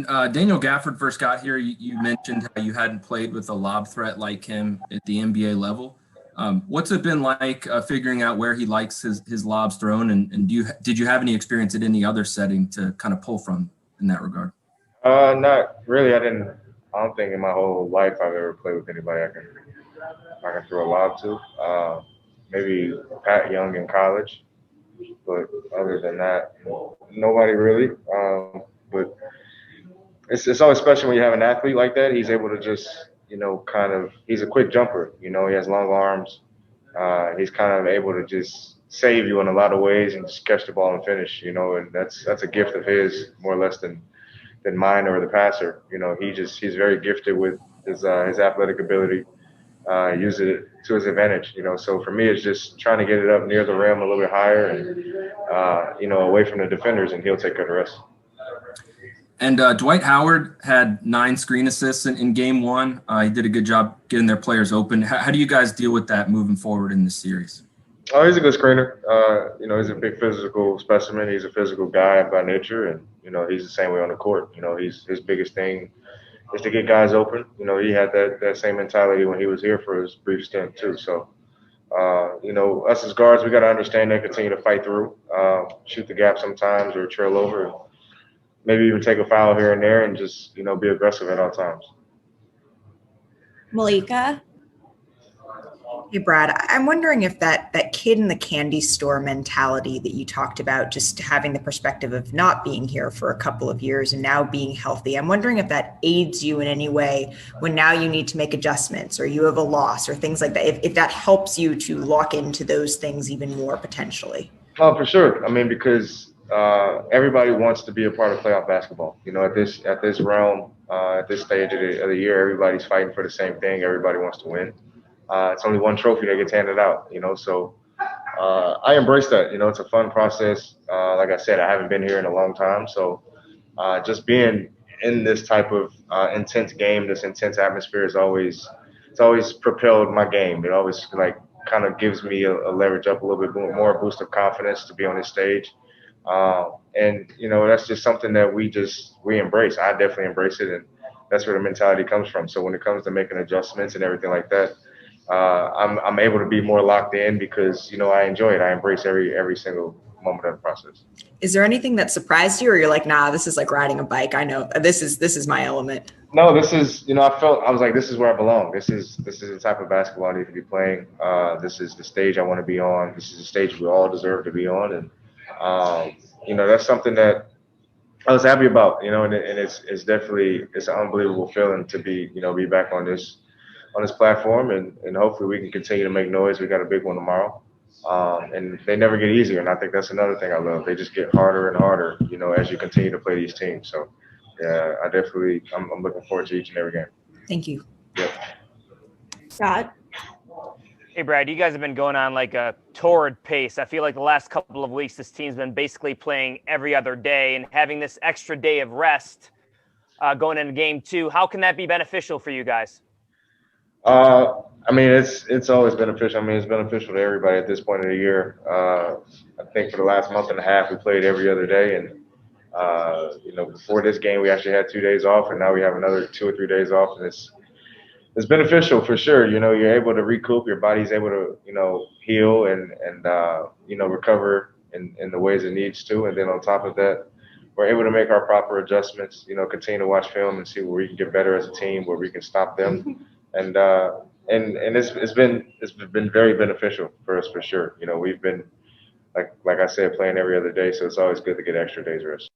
Daniel Gafford first got here, you mentioned how you hadn't played with a lob threat like him at the NBA level. What's it been like figuring out where he likes his lobs thrown, and did you have any experience at any other setting to kind of pull from in that regard? Not really. I didn't. I don't think in my whole life I've ever played with anybody I can throw a lob to. Maybe Pat Young in college, but other than that, nobody really. But it's always special when you have an athlete like that. He's able to just kind of he's a quick jumper. He has long arms. He's kind of able to just save you in a lot of ways and just catch the ball and finish. And that's a gift of his more or less than mine or the passer. He's very gifted with his athletic ability. Use it to his advantage. So for me, it's just trying to get it up near the rim a little bit higher and away from the defenders, and he'll take care of the rest. And Dwight Howard had 9 screen assists in game one. He did a good job getting their players open. How do you guys deal with that moving forward in this series? Oh, he's a good screener. He's a big physical specimen. He's a physical guy by nature, and he's the same way on the court. His biggest thing is to get guys open. He had that same mentality when he was here for his brief stint too. So, us as guards, we got to understand that, continue to fight through, shoot the gap sometimes or trail over. Maybe even take a foul here and there and just, be aggressive at all times. Malika? Hey, Brad, I'm wondering if that kid in the candy store mentality that you talked about, just having the perspective of not being here for a couple of years and now being healthy, I'm wondering if that aids you in any way when now you need to make adjustments or you have a loss or things like that, if that helps you to lock into those things even more potentially. Oh, for sure. I mean, because everybody wants to be a part of playoff basketball. At this realm, at this stage of the year, everybody's fighting for the same thing. Everybody wants to win. It's only one trophy that gets handed out. So I embrace that. It's a fun process. Like I said, I haven't been here in a long time, so just being in this type of intense game, this intense atmosphere it's always propelled my game. It always kind of gives me a leverage up a little bit more, a boost of confidence to be on this stage. And that's just something that we embrace. I definitely embrace it, and that's where the mentality comes from. So when it comes to making adjustments and everything like that, I'm able to be more locked in because I enjoy it. I embrace every single moment of the process. Is there anything that surprised you, or you're like, nah, this is like riding a bike? I know this is my element. No, this is I was like, this is where I belong. This is the type of basketball I need to be playing. This is the stage I want to be on. This is the stage we all deserve to be on, and that's something that I was happy about. And it's definitely an unbelievable feeling to be back on this platform, and hopefully we can continue to make noise. We got a big one tomorrow, and they never get easier, and I think that's another thing I love. They just get harder and harder, as you continue to play these teams. So, yeah, I'm looking forward to each and every game. Thank you. Yep. Scott? Hey, Brad, you guys have been going on like a torrid pace. I feel like the last couple of weeks, this team's been basically playing every other day, and having this extra day of rest going into game 2. How can that be beneficial for you guys? I mean, it's always beneficial. I mean, it's beneficial to everybody at this point of the year. I think for the last month and a half, we played every other day, and before this game, we actually had 2 days off, and now we have another 2 or 3 days off, and it's beneficial for sure. You're able to recoup, your body's able to heal and recover in the ways it needs to, and then on top of that, we're able to make our proper adjustments. Continue to watch film and see where we can get better as a team, where we can stop them. And it's been very beneficial for us for sure. We've been like I said, playing every other day, so it's always good to get extra days rest.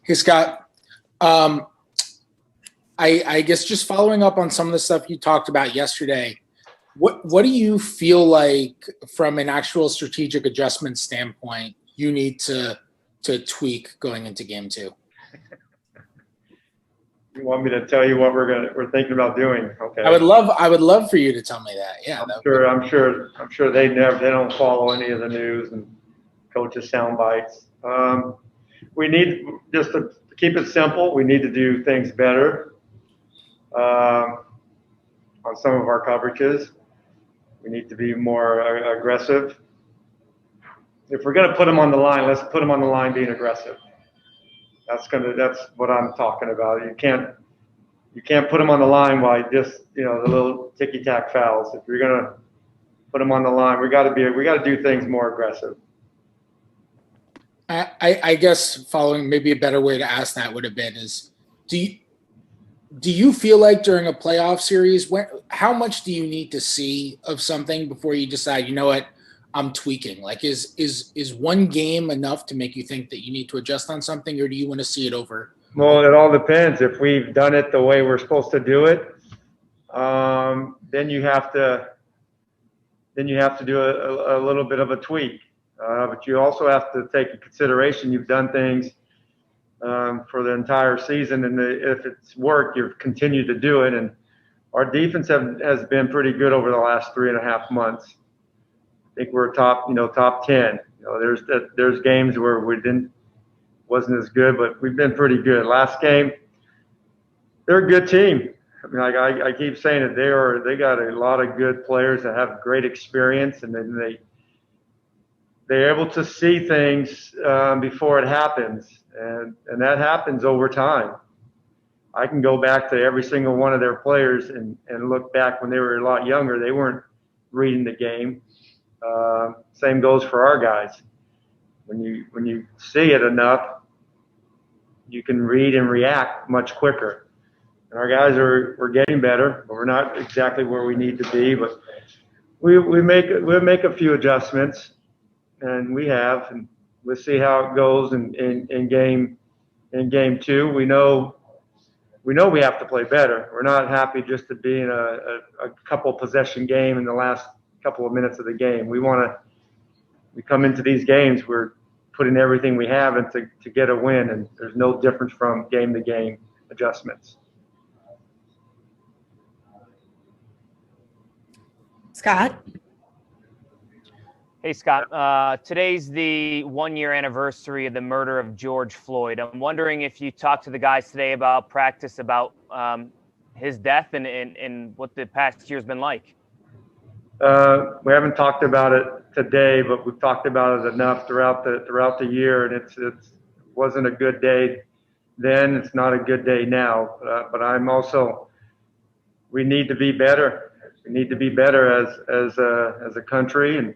Hey, Scott. I guess just following up on some of the stuff you talked about yesterday, what do you feel like from an actual strategic adjustment standpoint you need to tweak going into game 2? You want me to tell you what we're thinking about doing? Okay. I would love for you to tell me that. Yeah. I'm sure they don't follow any of the news and coaches' sound bites. We need just to keep it simple. We need to do things better on some of our coverages. We need to be more aggressive if we're gonna put them on the line, let's put them on the line being aggressive. That's what I'm talking about. You can't put them on the line by just, the little ticky-tack fouls. If you're gonna put them on the line, we got to do things more aggressive. I guess following maybe a better way to ask that would have been is, do you feel like during a playoff series, how much do you need to see of something before you decide, you know what, I'm tweaking? Like, is one game enough to make you think that you need to adjust on something, or do you want to see it over? Well, it all depends. If we've done it the way we're supposed to do it, then you have to do a little bit of a tweak. But you also have to take into consideration you've done things for the entire season, and if it's worked, you've continued to do it. And our defense has been pretty good over the last 3.5 months. I think we're top 10. There's games where wasn't as good, but we've been pretty good. Last game, they're a good team. I mean, I keep saying it. They got a lot of good players that have great experience, and then they're able to see things before it happens, and that happens over time. I can go back to every single one of their players and look back when they were a lot younger. They weren't reading the game. Same goes for our guys. When you see it enough, you can read and react much quicker. And our guys we're getting better, but we're not exactly where we need to be. But we'll make a few adjustments, and we'll see how it goes in game 2. We know we have to play better. We're not happy just to be in a couple possession game in the last couple of minutes of the game. We come into these games, we're putting everything we have into to get a win, and there's no difference from game to game adjustments. Scott? Hey, Scott. Today's the 1-year anniversary of the murder of George Floyd. I'm wondering if you talked to the guys today about practice, about his death and what the past year's been like. We haven't talked about it today, but we've talked about it enough throughout the year, and it wasn't a good day then. It's not a good day now, but I'm also, we need to be better. We need to be better as a country, and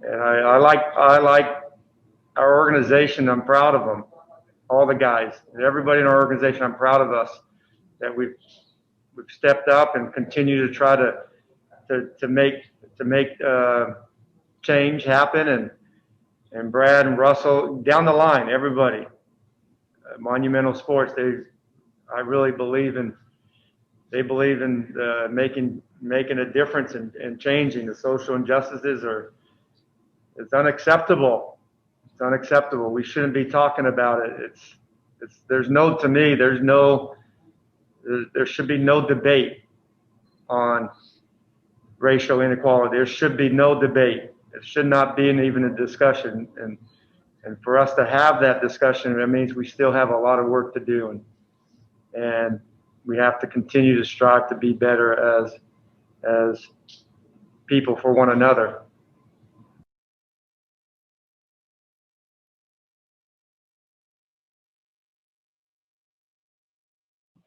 I like our organization. I'm proud of them, all the guys, everybody in our organization. I'm proud of us that we've stepped up and continue to try to make change happen, and Brad and Russell down the line, everybody, Monumental Sports, I really believe in. They believe in making a difference and changing. The social injustices it's unacceptable. It's unacceptable. We shouldn't be talking about it. There should be no debate on racial inequality. There should be no debate. It should not be even a discussion. And for us to have that discussion, that means we still have a lot of work to do. And we have to continue to strive to be better as people for one another.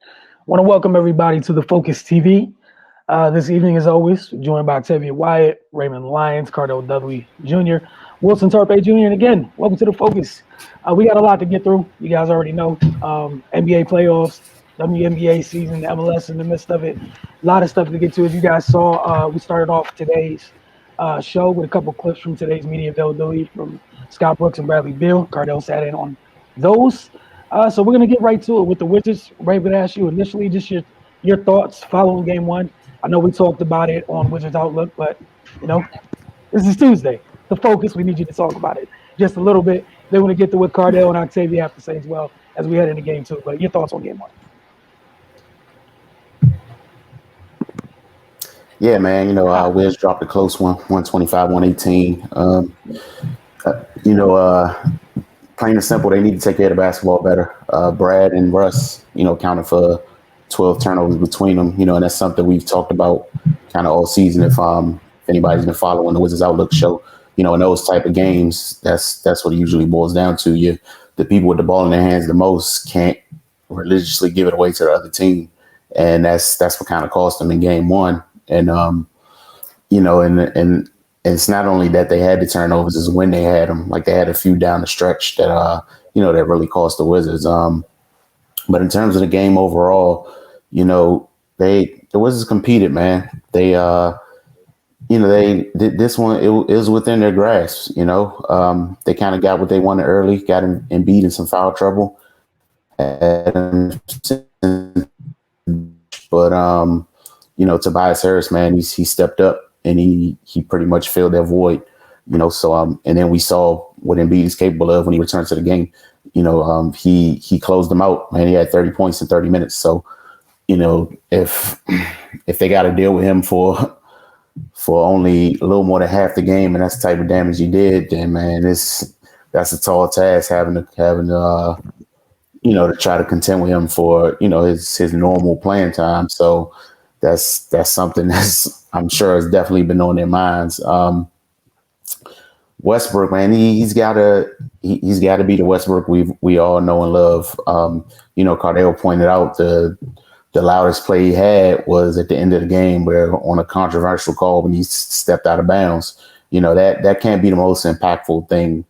I want to welcome everybody to the Focus TV. This evening, as always, joined by Tevye Wyatt, Raymond Lyons, Cardell Dudley Jr., Wilson Tarpe Jr., and again, welcome to the Focus. We got a lot to get through. You guys already know. NBA playoffs, WNBA season, MLS in the midst of it. A lot of stuff to get to. As you guys saw, we started off today's show with a couple clips from today's media availability from Scott Brooks and Bradley Beal. Cardell sat in on those. So we're going to get right to it with the Wizards. Ray, would ask you initially just your thoughts following game 1. I know we talked about it on Wizards Outlook, but, this is Tuesday. The Focus, we need you to talk about it just a little bit. Then we're going to get to what Cardell and Octavia have to say as well as we head into game 2. But your thoughts on game 1. Yeah, man, Wiz dropped a close one, 125-118. Plain and simple, they need to take care of the basketball better. Brad and Russ, counted for 12 turnovers between them, and that's something we've talked about kind of all season. If anybody's been following the Wizards Outlook show, in those type of games, that's what it usually boils down to. The people with the ball in their hands the most can't religiously give it away to the other team, and that's what kind of cost them in game one. And and it's not only that they had the turnovers, is when they had them. Like they had a few down the stretch that that really cost the Wizards. But in terms of the game overall, the Wizards competed, man. They this one, it was within their grasp. They kind of got what they wanted early, got Embiid in some foul trouble. But Tobias Harris, man, he stepped up and he pretty much filled that void. So and then we saw what Embiid is capable of when he returned to the game. He closed them out, man. He had 30 points in 30 minutes. So, if they got to deal with him for only a little more than half the game, and that's the type of damage he did, then man, that's a tall task having to try to contend with him for his normal playing time. So that's something that's, I'm sure, has definitely been on their minds. Westbrook, man, he's got to be the Westbrook we all know and love. Cardale pointed out the loudest play he had was at the end of the game, where on a controversial call when he stepped out of bounds. That can't be the most impactful thing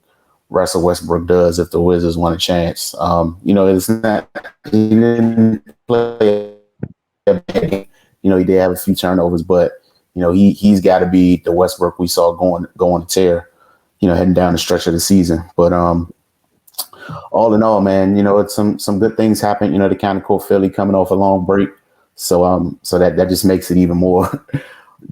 Russell Westbrook does if the Wizards want a chance. It's not, he didn't play a bad game. He did have a few turnovers, but he's got to be the Westbrook we saw going to tear, heading down the stretch of the season. But all in all, man, it's some good things happen. They kind of caught Philly coming off a long break, so that just makes it even more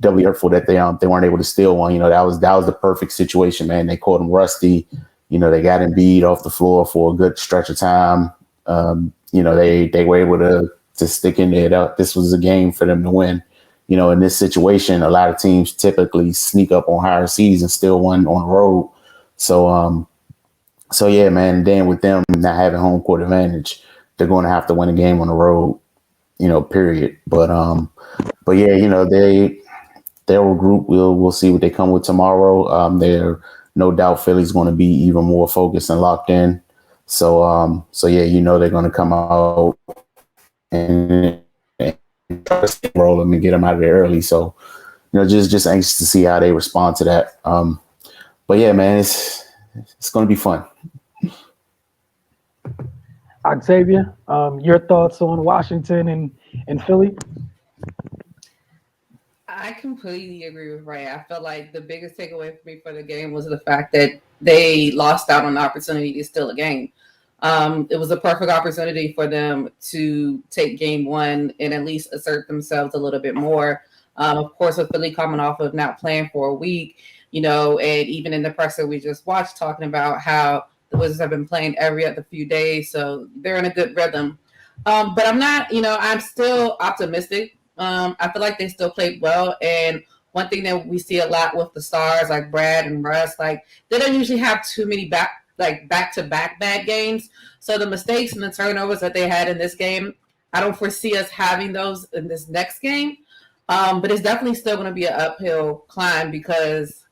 doubly hurtful that they weren't able to steal one. That was the perfect situation, man. They caught him rusty. They got Embiid off the floor for a good stretch of time. They were able to stick in there. This was a game for them to win. In this situation, a lot of teams typically sneak up on higher seeds and still win on the road. So yeah, man. Then with them not having home court advantage, they're going to have to win a game on the road. Period. But yeah, they'll regroup. We'll see what they come with tomorrow. They're no doubt Philly's going to be even more focused and locked in. So yeah, they're going to come out and roll them and get them out of there early. So, just anxious to see how they respond to that. But yeah, man, it's going to be fun. Octavia, your thoughts on Washington and Philly? I completely agree with Ray. I felt like the biggest takeaway for me for the game was the fact that they lost out on the opportunity to steal a game. It was a perfect opportunity for them to take game one and at least assert themselves a little bit more. Of course, with Philly coming off of not playing for a week, and even in the presser we just watched talking about how the Wizards have been playing every other few days, so they're in a good rhythm. But I'm not, I'm still optimistic. I feel like they still played well. And one thing that we see a lot with the stars like Brad and Russ, like they don't usually have too many back-to-back bad games. So the mistakes and the turnovers that they had in this game, I don't foresee us having those in this next game. But it's definitely still going to be an uphill climb because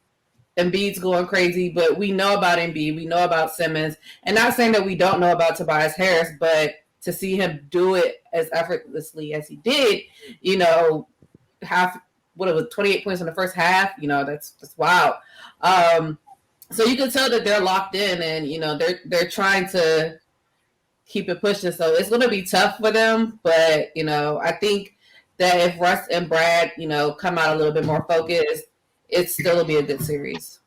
Embiid's going crazy, but we know about Embiid. We know about Simmons. And not saying that we don't know about Tobias Harris, but to see him do it as effortlessly as he did, it was 28 points in the first half, that's wild. So you can tell that they're locked in and, they're trying to keep it pushing. So it's going to be tough for them. But, I think that if Russ and Brad, come out a little bit more focused, it still will be a good series.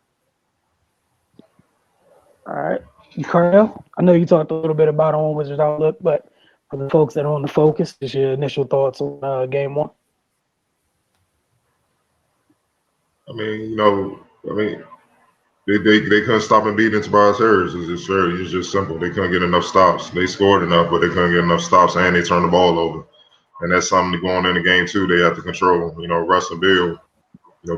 All right. Carl, I know you talked a little bit about on Wizards Outlook, but for the folks that are on the focus, just your initial thoughts on game one. They couldn't stop Embiid and Tobias Harris. It's just simple. They couldn't get enough stops. They scored enough, but they couldn't get enough stops, and they turned the ball over. And that's something to go on in the game too. They have to control. Russ and Bill.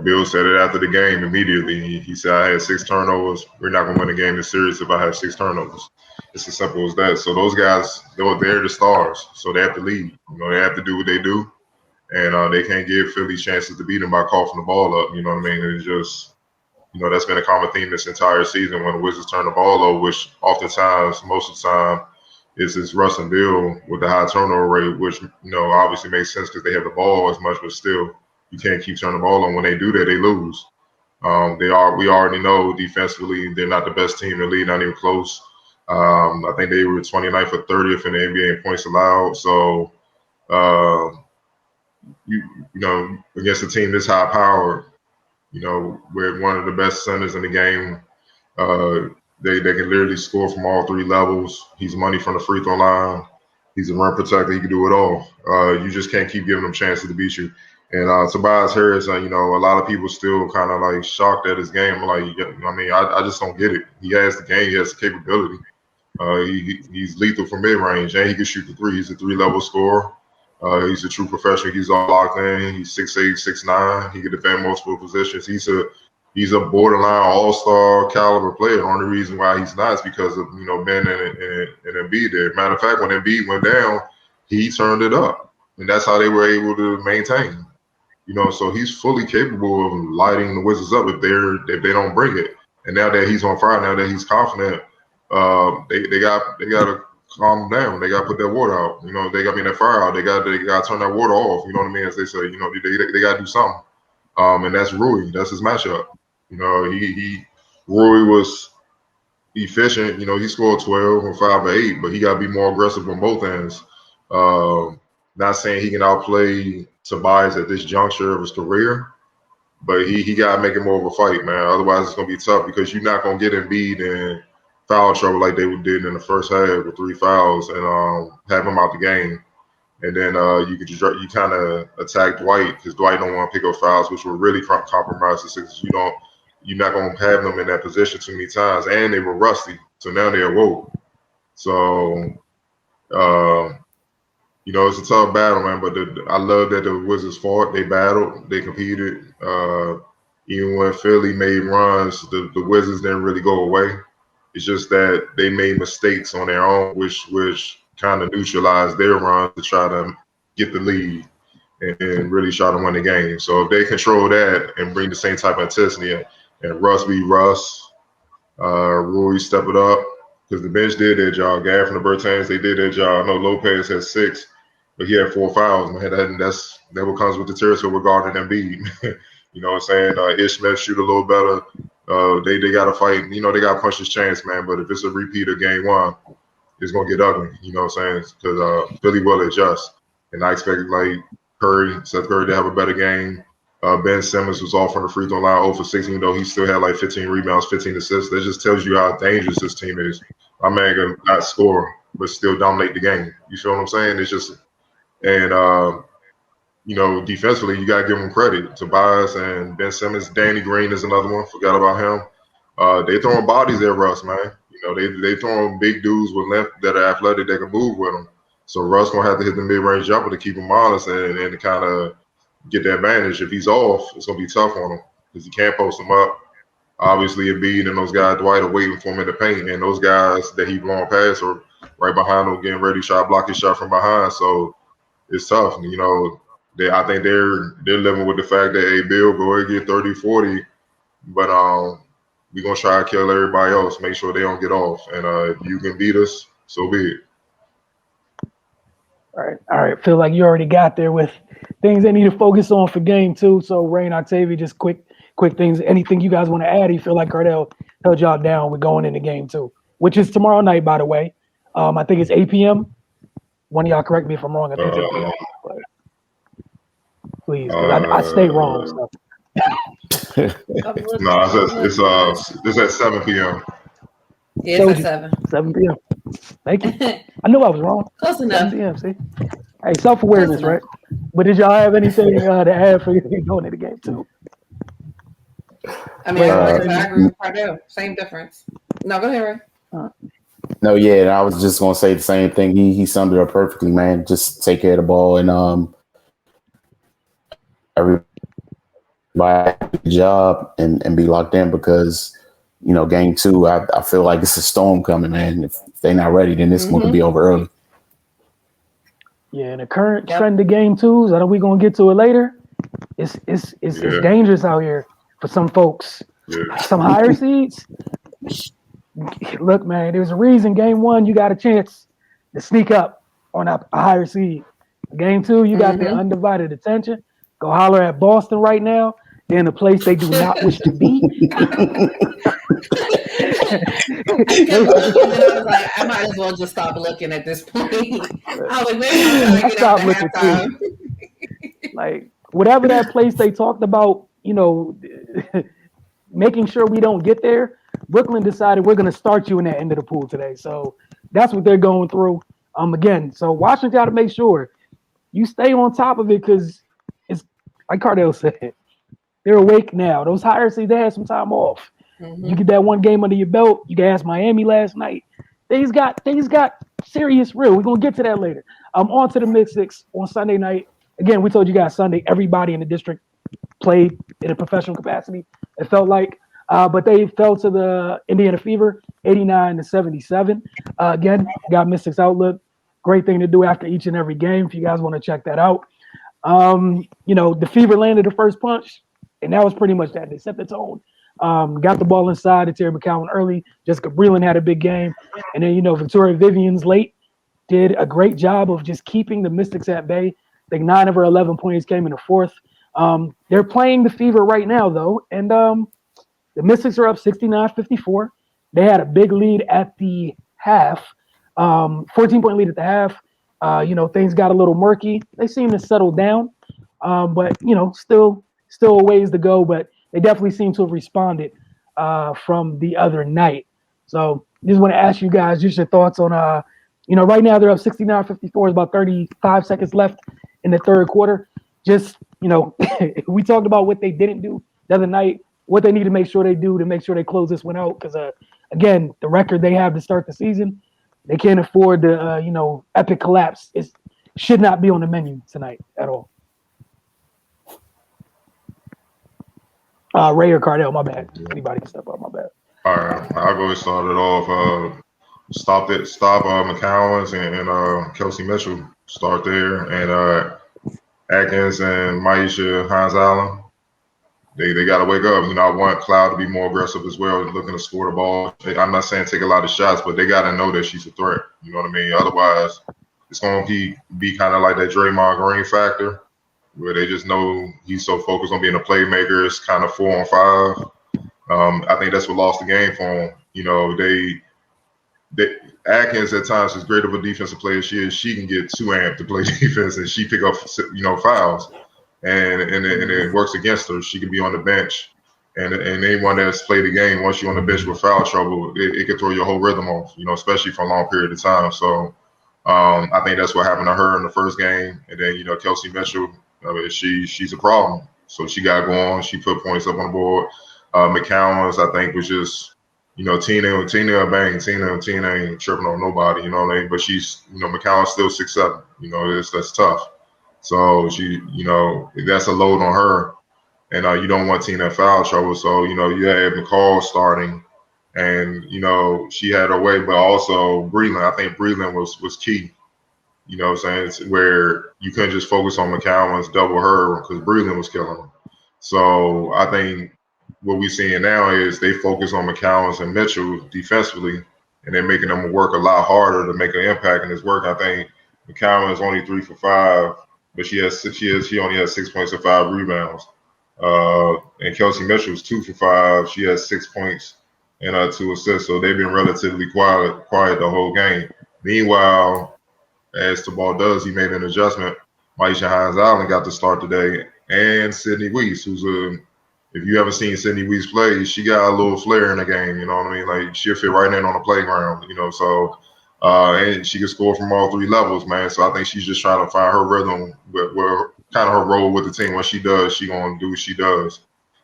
Bill said it after the game immediately. He said, "I had 6 turnovers. We're not going to win the game this series if I have 6 turnovers." It's as simple as that. So those guys, they're the stars. So they have to lead. They have to do what they do. And they can't give Philly chances to beat them by coughing the ball up. You know what I mean? It's just You know, that's been a common theme this entire season when the Wizards turn the ball over, which oftentimes, most of the time, is Russ and Bill with the high turnover rate, which, you know, obviously makes sense because they have the ball as much, but still, you can't keep turning the ball on. When they do that, they lose. We already know defensively they're not the best team in the league, not even close. I think they were 29th or 30th in the NBA in points allowed. So, you know, against a team this high powered, you know, with one of the best centers in the game, they can literally score from all three levels. He's money from the free throw line. He's a rim protector. He can do it all. You just can't keep giving him chances to beat you. And Tobias Harris, you know, a lot of people still kind of like shocked at his game. Like, I mean, I just don't get it. He has the game. He has the capability. He's lethal from mid-range, and he can shoot the three. He's a three-level scorer. He's a true professional. He's all locked in. He's 6'8", 6'9". He can defend multiple positions. He's a borderline all-star caliber player. The only reason why he's not is because of, you know, Ben and Embiid there. Matter of fact, when Embiid went down, he turned it up, and that's how they were able to maintain. You know, so he's fully capable of lighting the Wizards up if they don't bring it. And now that he's on fire, now that he's confident, they got to calm him down. They got to put that water out. You know, that fire out. They got to turn that water off. You know what I mean? As they say, you know, they got to do something. And that's Rui. That's his matchup. You know, Rui was efficient. You know, he scored 12 or 5 or 8, but he got to be more aggressive on both ends. Not saying he can outplay Tobias at this juncture of his career, but he got to make it more of a fight, man. Otherwise, it's going to be tough because you're not going to get Embiid in foul trouble like they did in the first half with 3 fouls and have him out the game. And then you kind of attack Dwight because Dwight don't want to pick up fouls, which will really compromise the Sixers. You're not going to have them in that position too many times, and they were rusty, so now they're woke. So. You know, it's a tough battle, man, but I love that the Wizards fought. They battled. They competed. Even when Philly made runs, the Wizards didn't really go away. It's just that they made mistakes on their own, which kind of neutralized their run to try to get the lead and really try to win the game. So if they control that and bring the same type of intensity and Russ be Russ, Rui step it up, because the bench did their job. Gaff and the Bertans, they did their job. I know Lopez had 6. But he had 4 fouls, man. That's what comes with the territory regarding Embiid. You know what I'm saying? Ishmael shoot a little better. They got to fight. You know, they got to punch his chance, man. But if it's a repeat of game 1, it's going to get ugly. You know what I'm saying? Because Philly will adjust. And I expect, like, Seth Curry to have a better game. Ben Simmons was off on the free throw line 0 for 16, even though he still had like 15 rebounds, 15 assists. That just tells you how dangerous this team is. My man can not score, but still dominate the game. You feel what I'm saying? It's just... And, you know, defensively, you got to give them credit. Tobias and Ben Simmons. Danny Green is another one. Forgot about him. They throwing bodies at Russ, man. You know, they throwing big dudes with length that are athletic that can move with them. So Russ going to have to hit the mid-range jumper to keep him honest and to kind of get the advantage. If he's off, it's going to be tough on him because he can't post him up. Obviously, Embiid and those guys, Dwight, are waiting for him in the paint. And those guys that he blowing past are right behind him, getting ready to try to block his shot from behind. So it's tough. You know, I think they're living with the fact that, hey, Bill, go ahead and get 30, 40. But we're going to try to kill everybody else, make sure they don't get off. And if you can beat us, so be it. All right. Feel like you already got there with things they need to focus on for game 2. So, Rain, Octavia, just quick things. Anything you guys want to add? You feel like Cardell held y'all down with going into game 2, which is tomorrow night, by the way. I think it's 8 p.m. One of y'all correct me if I'm wrong. I think it's 8 p.m. But please, because I stay wrong. So. No, it's at 7 p.m. Yeah, it's at 7 p.m. Thank you. I knew I was wrong. Close enough. 7 p.m. See, hey, self-awareness, right? But did y'all have anything to add for going into game 2? I mean, I agree with Cardell. Same difference. No, go ahead, Ray. No, yeah, and I was just gonna say the same thing. He summed it up perfectly, man. Just take care of the ball and everybody do the job and be locked in because you know game 2, I feel like it's a storm coming, man. If they're not ready, then this one could be over early. Yeah, the current trend of game 2s. I know we're gonna get to it later. It's dangerous out here for some folks Some higher seeds. Look, man, there's a reason game 1 you got a chance to sneak up on a higher seed. Game 2, you got their undivided attention. Go holler at Boston right now. They're in a place they do not wish to be. I kept looking, and then I was like, I might as well just stop looking at this point. I was like, maybe I'll get out at halftime. Like, whatever that place they talked about, making sure we don't get there, Brooklyn decided we're going to start you in that end of the pool today. So that's what they're going through. Again, so Washington got to make sure you stay on top of it because it's like Cardell said, they're awake now. Those higher seeds, they had some time off. You get that one game under your belt. You can ask Miami last night. Things got serious real. We're going to get to that later. On to the Mystics on Sunday night. Again, we told you guys Sunday, everybody in the district played in a professional capacity. It felt like, but they fell to the Indiana Fever, 89-77. Again, got Mystics Outlook. Great thing to do after each and every game if you guys want to check that out. The Fever landed the first punch, and that was pretty much that. They set the tone. Got the ball inside to Terry McCowan early. Jessica Breland had a big game. And then, Victoria Vivian's late did a great job of just keeping the Mystics at bay. I think 9 of her 11 points came in the fourth. They're playing the Fever right now, though, and the Mystics are up 69-54. They had a big lead at the half, 14-point lead at the half. Things got a little murky. They seem to settle down, but still a ways to go. But they definitely seem to have responded from the other night. So just want to ask you guys just your thoughts on right now they're up 69-54. There's about 35 seconds left in the third quarter. Just we talked about what they didn't do the other night, what they need to make sure they do to make sure they close this one out. Because again, the record they have to start the season, they can't afford the epic collapse. It should not be on the menu tonight at all. Ray or Cardell, my bad. Anybody can step up, my bad. All right, I'll go and start it off. Stop McCowan's and Kelsey Mitchell. Start there, and Atkins and Maisha Hines-Allen. They got to wake up. I want Cloud to be more aggressive as well, looking to score the ball. I'm not saying take a lot of shots, but they got to know that she's a threat. You know what I mean? Otherwise, it's going to be kind of like that Draymond Green factor, where they just know he's so focused on being a playmaker. It's kind of 4-on-5. I think that's what lost the game for him. Atkins at times, as great of a defensive player as she is, she can get too amped to play defense, and she pick up fouls, and it works against her. She can be on the bench, and anyone that's played the game, once you're on the bench with foul trouble, it can throw your whole rhythm off. Especially for a long period of time. So I think that's what happened to her in the first game, and then Kelsey Mitchell, she's a problem. So she got going. She put points up on the board. McCowan's, I think, was just. Tina bang. Tina ain't tripping on nobody, what I mean? But she's, McCowan's still 6'7", that's tough. So she, that's a load on her. And you don't want Tina in foul trouble. So, you had McCall starting and, she had her way, but also Breland. I think Breland was key. What I'm saying? It's where you couldn't just focus on McCowan's double her because Breland was killing her. So I think what we're seeing now is they focus on McCowan's and Mitchell defensively, and they're making them work a lot harder to make an impact in his work. I think McCowan is only 3 for 5, but she only has 6 points and 5 rebounds. And Kelsey Mitchell is 2 for 5. She has 6 points and 2 assists. So they've been relatively quiet the whole game. Meanwhile, as the ball does, he made an adjustment. Maisha Hines-Allen got to start today, and Sydney Weiss, if you ever seen Sydney Weiss play, she got a little flair in the game, you know what I mean? Like, she'll fit right in on the playground, so and she can score from all 3 levels, man. So I think she's just trying to find her rhythm, where kind of her role with the team. When she does, she going to do what she does.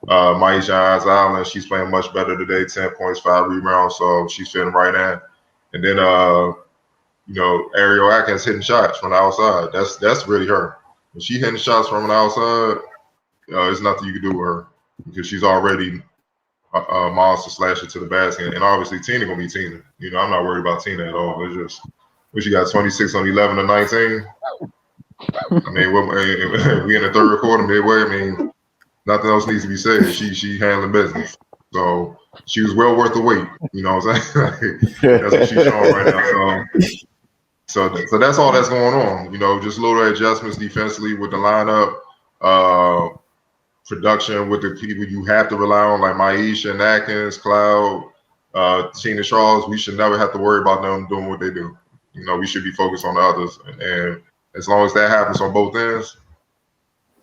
Maisha Hines-Allen, she's playing much better today, 10 points, 5 rebounds, so she's fitting right in. And then, Ariel Atkins hitting shots from the outside. That's really her. When she hitting shots from the outside, there's nothing you can do with her, because she's already a monster slasher to the basket. And obviously Tina gonna be Tina. I'm not worried about Tina at all. It's just what she got, 26 on 11 to 19. I mean, we in the third quarter midway. I mean, nothing else needs to be said. She handling business. So she was well worth the wait. You know what I'm saying? That's what she's showing right now. So that's all that's going on. You know, just little adjustments defensively with the lineup, production with the people you have to rely on, like Maisha and Atkins, Cloud, Tina Charles. We should never have to worry about them doing what they do. You know, we should be focused on the others. And as long as that happens on both ends,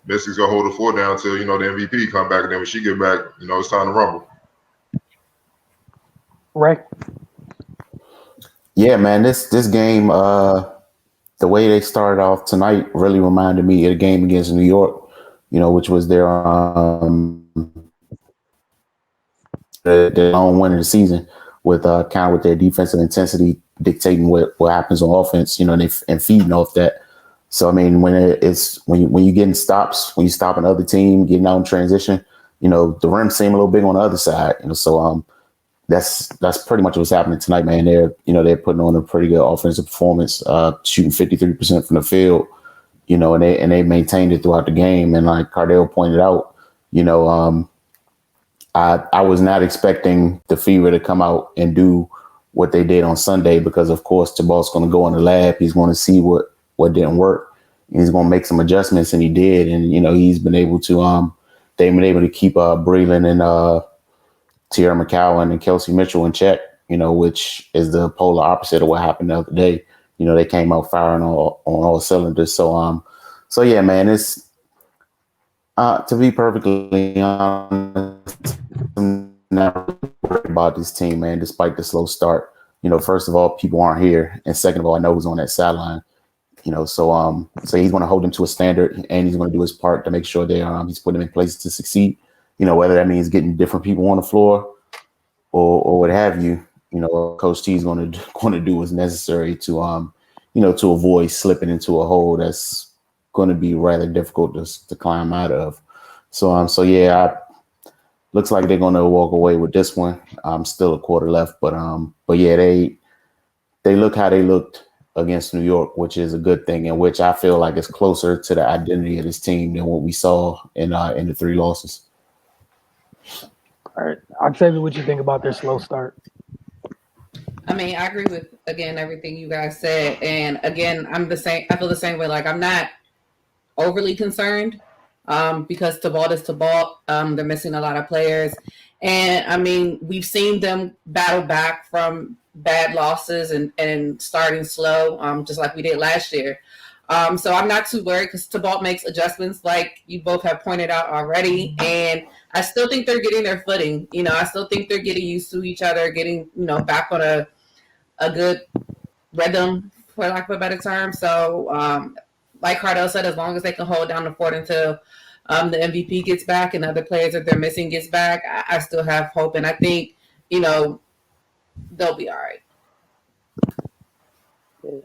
Mystics gonna hold the fort down until, you know, the MVP come back, and then when she get back, you know, it's time to rumble. Right. Yeah, man, this game, the way they started off tonight really reminded me of the game against New York, you know, which was their own win of the season, with kind of with their defensive intensity dictating what happens on offense, you know, and feeding off that. So I mean, when you're getting stops, when you're stopping other team, getting out in transition, you know, the rim seem a little big on the other side, you know. So that's pretty much what's happening tonight, man. They're putting on a pretty good offensive performance, shooting 53% from the field, you know, and they maintained it throughout the game. And like Cardell pointed out, you know, I was not expecting the Fever to come out and do what they did on Sunday, because of course Thibault's going to go in the lab. He's going to see what didn't work, and he's going to make some adjustments, and he did. And you know, he's been able to they've been able to keep Breland and Tierra McCowan and Kelsey Mitchell in check, you know, which is the polar opposite of what happened the other day. You know, they came out firing on all cylinders. So yeah, man, it's to be perfectly honest, I'm not worried about this team, man, despite the slow start. You know, first of all, people aren't here, and second of all, I know who's on that sideline. You know, so he's going to hold them to a standard, and he's going to do his part to make sure he's putting them in place to succeed. You know, whether that means getting different people on the floor or what have you. You know, Coach T is going to do what's necessary to you know, to avoid slipping into a hole that's going to be rather difficult to climb out of. So yeah, looks like they're going to walk away with this one. Still a quarter left, but yeah, they look how they looked against New York, which is a good thing, and which I feel like is closer to the identity of this team than what we saw in the 3 losses. All right, Octavia, what you think about their slow start? I mean, I agree with, again, everything you guys said. And again, I feel the same way. Like, I'm not overly concerned because Thibault is Thibault. They're missing a lot of players. And I mean, we've seen them battle back from bad losses and starting slow, just like we did last year. So I'm not too worried because Thibault makes adjustments like you both have pointed out already. And I still think they're getting their footing. You know, I still think they're getting used to each other, getting, you know, back on a good rhythm, for lack of a better term. So like Cardell said, as long as they can hold down the fort until the MVP gets back and the other players that they're missing gets back, I still have hope. And I think, you know, they'll be all right.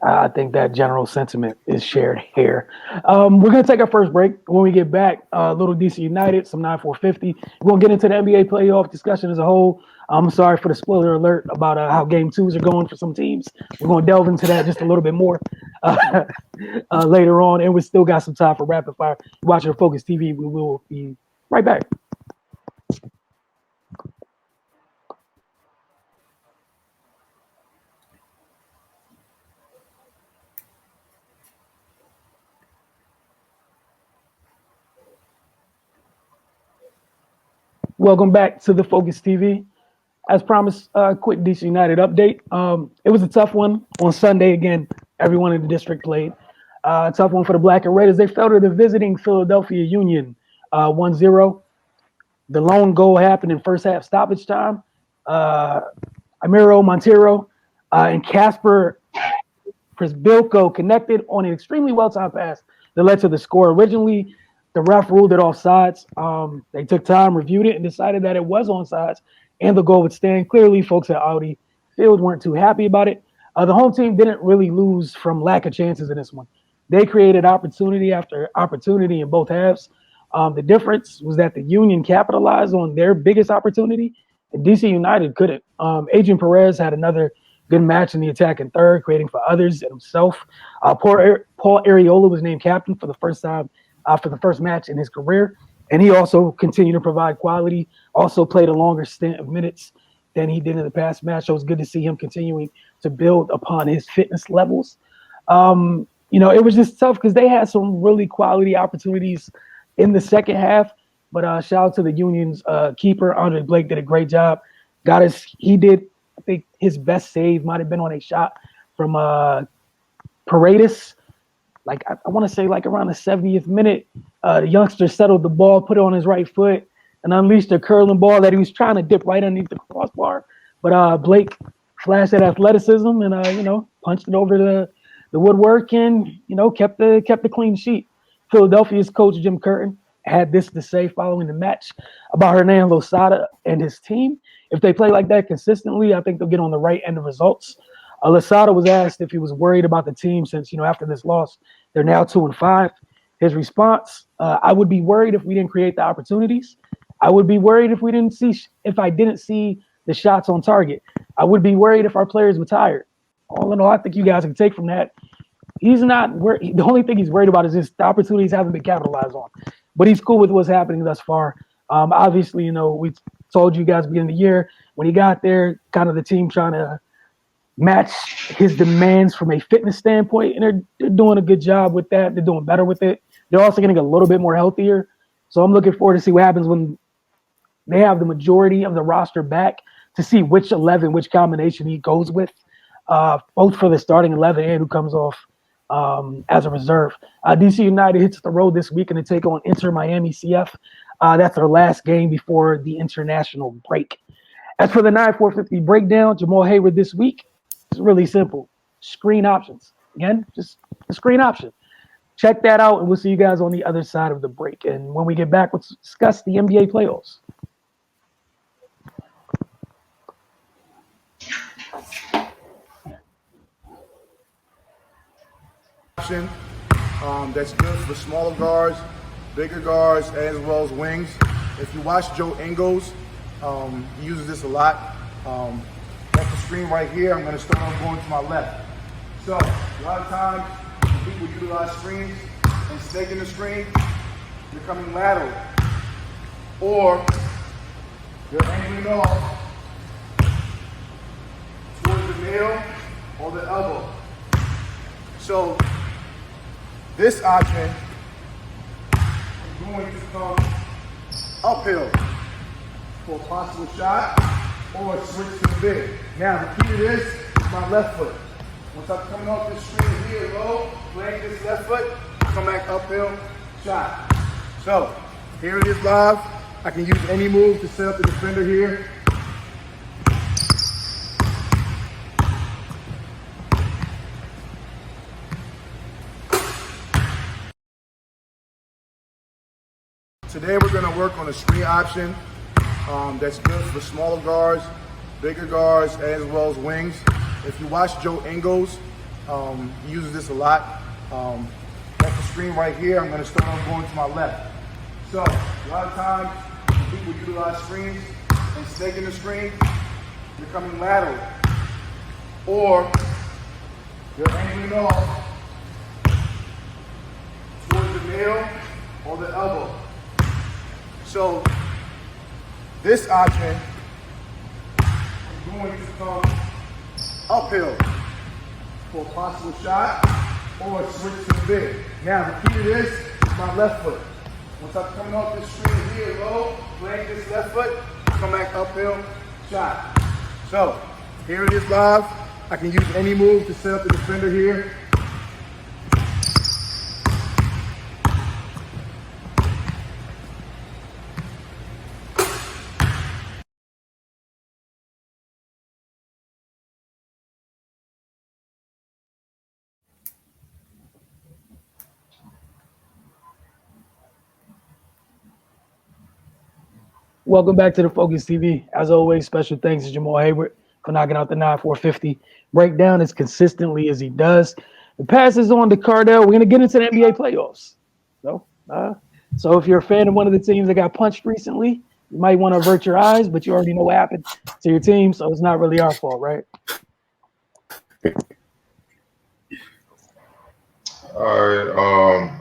I think that general sentiment is shared here. We're going to take our first break. When we get back, little DC United, some 9-4-50. We're going to get into the NBA playoff discussion as a whole. I'm sorry for the spoiler alert about how game 2s are going for some teams. We're going to delve into that just a little bit more later on. And we still got some time for rapid fire. You're watching Focus TV. We will be right back. Welcome back to the Focus TV. As promised, quick DC United update. It was a tough one on Sunday. Again, everyone in the district played. Tough one for the Black and Red as they fell to the visiting Philadelphia Union 1-0. The lone goal happened in first half stoppage time. Amiro Montero and Casper Prisbilko connected on an extremely well-timed pass that led to the score. Originally, the ref ruled it offsides. They took time, reviewed it, and decided that it was onside, and the goal would stand. Clearly, folks at Audi Field weren't too happy about it. The home team didn't really lose from lack of chances in this one. They created opportunity after opportunity in both halves. The difference was that the Union capitalized on their biggest opportunity, and DC United couldn't. Adrian Perez had another good match in the attack in third, creating for others and himself. Paul Areola was named captain for the first time for the first match in his career. And he also continued to provide quality, also played a longer stint of minutes than he did in the past match. So it was good to see him continuing to build upon his fitness levels. It was just tough because they had some really quality opportunities in the second half. But shout out to the Union's keeper, Andre Blake, did a great job. He did, I think his best save might have been on a shot from Paredes. Like I want to say like around the 70th minute, the youngster settled the ball, put it on his right foot, and unleashed a curling ball that he was trying to dip right underneath the crossbar. But Blake flashed that athleticism and punched it over the woodwork and kept the clean sheet. Philadelphia's coach Jim Curtin had this to say following the match about Hernan Losada and his team. If they play like that consistently, I think they'll get on the right end of results. Losada was asked if he was worried about the team since after this loss they're now 2-5. His response: "I would be worried if we didn't create the opportunities. I would be worried if I didn't see the shots on target. I would be worried if our players were tired." All in all, I think you guys can take from that. He's not worried. The only thing he's worried about is just the opportunities haven't been capitalized on. But he's cool with what's happening thus far. Obviously, we told you guys beginning of the year when he got there, kind of the team trying to match his demands from a fitness standpoint, and they're doing a good job with that. They're doing better with it. They're also getting a little bit more healthier. So I'm looking forward to see what happens when they have the majority of the roster back, to see which combination he goes with, both for the starting 11 and who comes off as a reserve. DC United hits the road this weekend to take on Inter Miami CF. That's their last game before the international break. As for the 9-4-50 breakdown, Jamal Hayward this week, it's really simple. Screen options. Again, just the screen option. Check that out, and we'll see you guys on the other side of the break. And when we get back, let's discuss the NBA playoffs. That's good for smaller guards, bigger guards, as well as wings. If you watch Joe Ingles, he uses this a lot. That's the screen right here. I'm going to start off going to my left. So a lot of times when people utilize screens and snaking the screen, you're coming lateral, or you're angling off towards the nail or the elbow. So this option is going to come uphill for a possible shot or a switch to the big. Now the key to this is my left foot. Once I'm coming off this screen here low, playing this left foot, come back uphill, shot. So here it is live. I can use any move to set up the defender here. Today we're going to work on a screen option that's good for smaller guards, bigger guards, as well as wings. If you watch Joe Ingles, he uses this a lot. That's the screen right here. I'm going to start off going to my left. So a lot of times when people utilize screens and snaking the screen, you're coming lateral, or you're angling off towards the nail or the elbow. So this option is going to come uphill for a possible shot or a switch to the big. Now the key to this is my left foot. Once I'm coming off this screen here low, playing this left foot, come back uphill, shot. So here it is live. I can use any move to set up the defender here. Welcome back to the Focus TV. As always, special thanks to Jamal Hayward for knocking out the 9-4-50 breakdown as consistently as he does. The pass is on to Cardell. We're going to get into the NBA playoffs. So if you're a fan of one of the teams that got punched recently, you might want to avert your eyes, but you already know what happened to your team, so it's not really our fault, right? All right.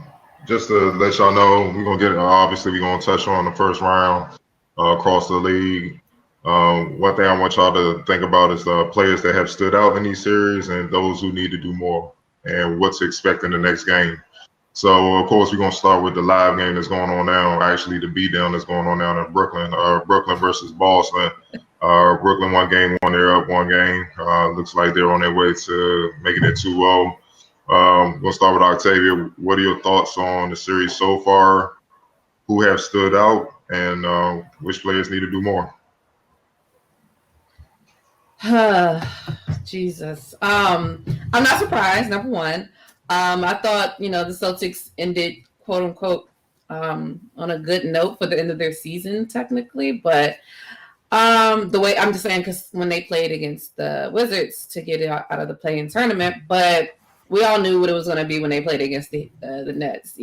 just to let y'all know, we're gonna get obviously we're gonna touch on the first round across the league. One thing I want y'all to think about is the players that have stood out in these series and those who need to do more and what to expect in the next game. So of course we're gonna start with the live game that's going on now. Actually, the beatdown that's going on down in Brooklyn. Brooklyn versus Boston. Brooklyn won game one. They're up one game. Looks like they're on their way to making it 2-0. We'll start with Octavia. What are your thoughts on the series so far? Who have stood out, and which players need to do more? Jesus. I'm not surprised. Number one, I thought the Celtics ended quote unquote on a good note for the end of their season, technically, but the way I'm just saying because when they played against the Wizards to get it out of the play-in tournament, but we all knew what it was going to be when they played against the Nets.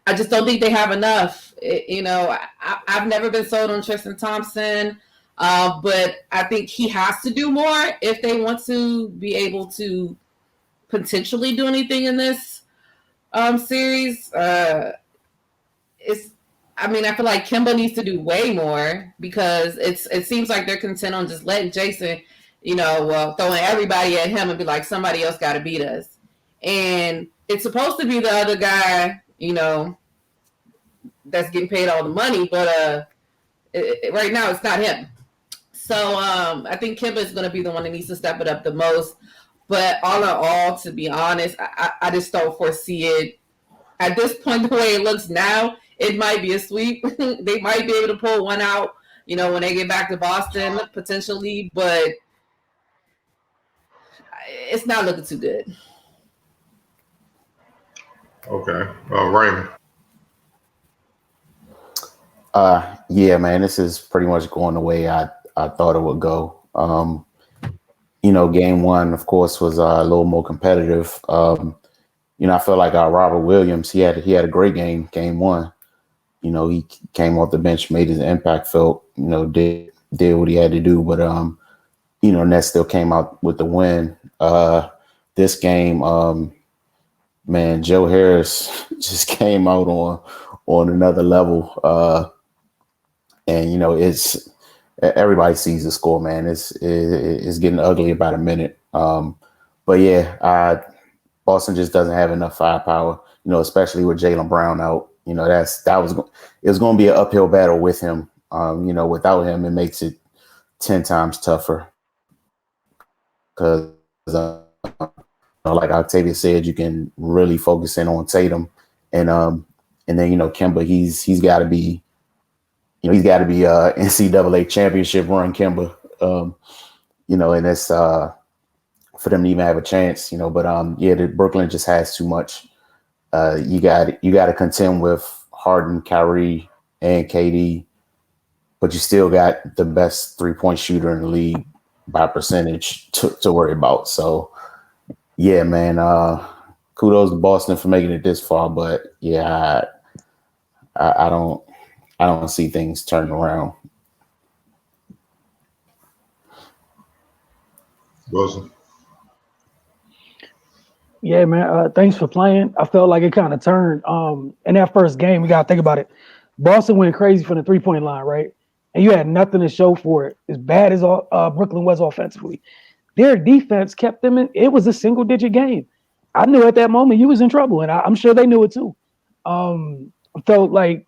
I just don't think they have enough. I've never been sold on Tristan Thompson. But I think he has to do more if they want to be able to potentially do anything in this series. I feel like Kemba needs to do way more because it seems like they're content on just letting Jason, throwing everybody at him and be like, somebody else got to beat us. And it's supposed to be the other guy, that's getting paid all the money, but right now it's not him. So I think Kemba is going to be the one that needs to step it up the most. But all in all, to be honest, I just don't foresee it. At this point, the way it looks now, it might be a sweep. They might be able to pull one out, when they get back to Boston, potentially. But it's not looking too good. Okay. Raymond. Yeah, man, this is pretty much going the way I thought it would go. Game one, of course, was a little more competitive. I feel like Robert Williams, he had a great game one. He came off the bench, made his impact felt, did what he had to do. But, Nets still came out with the win. This game, man, Joe Harris just came out on another level. And, it's everybody sees the score, man. It's getting ugly about a minute. But yeah, Boston just doesn't have enough firepower, especially with Jaylen Brown out. It was going to be an uphill battle with him. Without him, it makes it 10 times tougher. Because, like Octavia said, you can really focus in on Tatum, and then Kemba, he's got to be. He's got to be NCAA championship run Kemba, and that's for them to even have a chance, But the Brooklyn just has too much. You got to contend with Harden, Kyrie, and KD, but you still got the best 3-point shooter in the league by percentage to worry about. So, yeah, man, kudos to Boston for making it this far, but yeah, I don't see things turning around. Wilson. Yeah, man. Thanks for playing. I felt like it kind of turned. In that first game, we got to think about it. Boston went crazy from the 3-point line, right? And you had nothing to show for it. As bad as Brooklyn was offensively, their defense kept them in. It was a single-digit game. I knew at that moment you was in trouble, and I'm sure they knew it too. I felt like,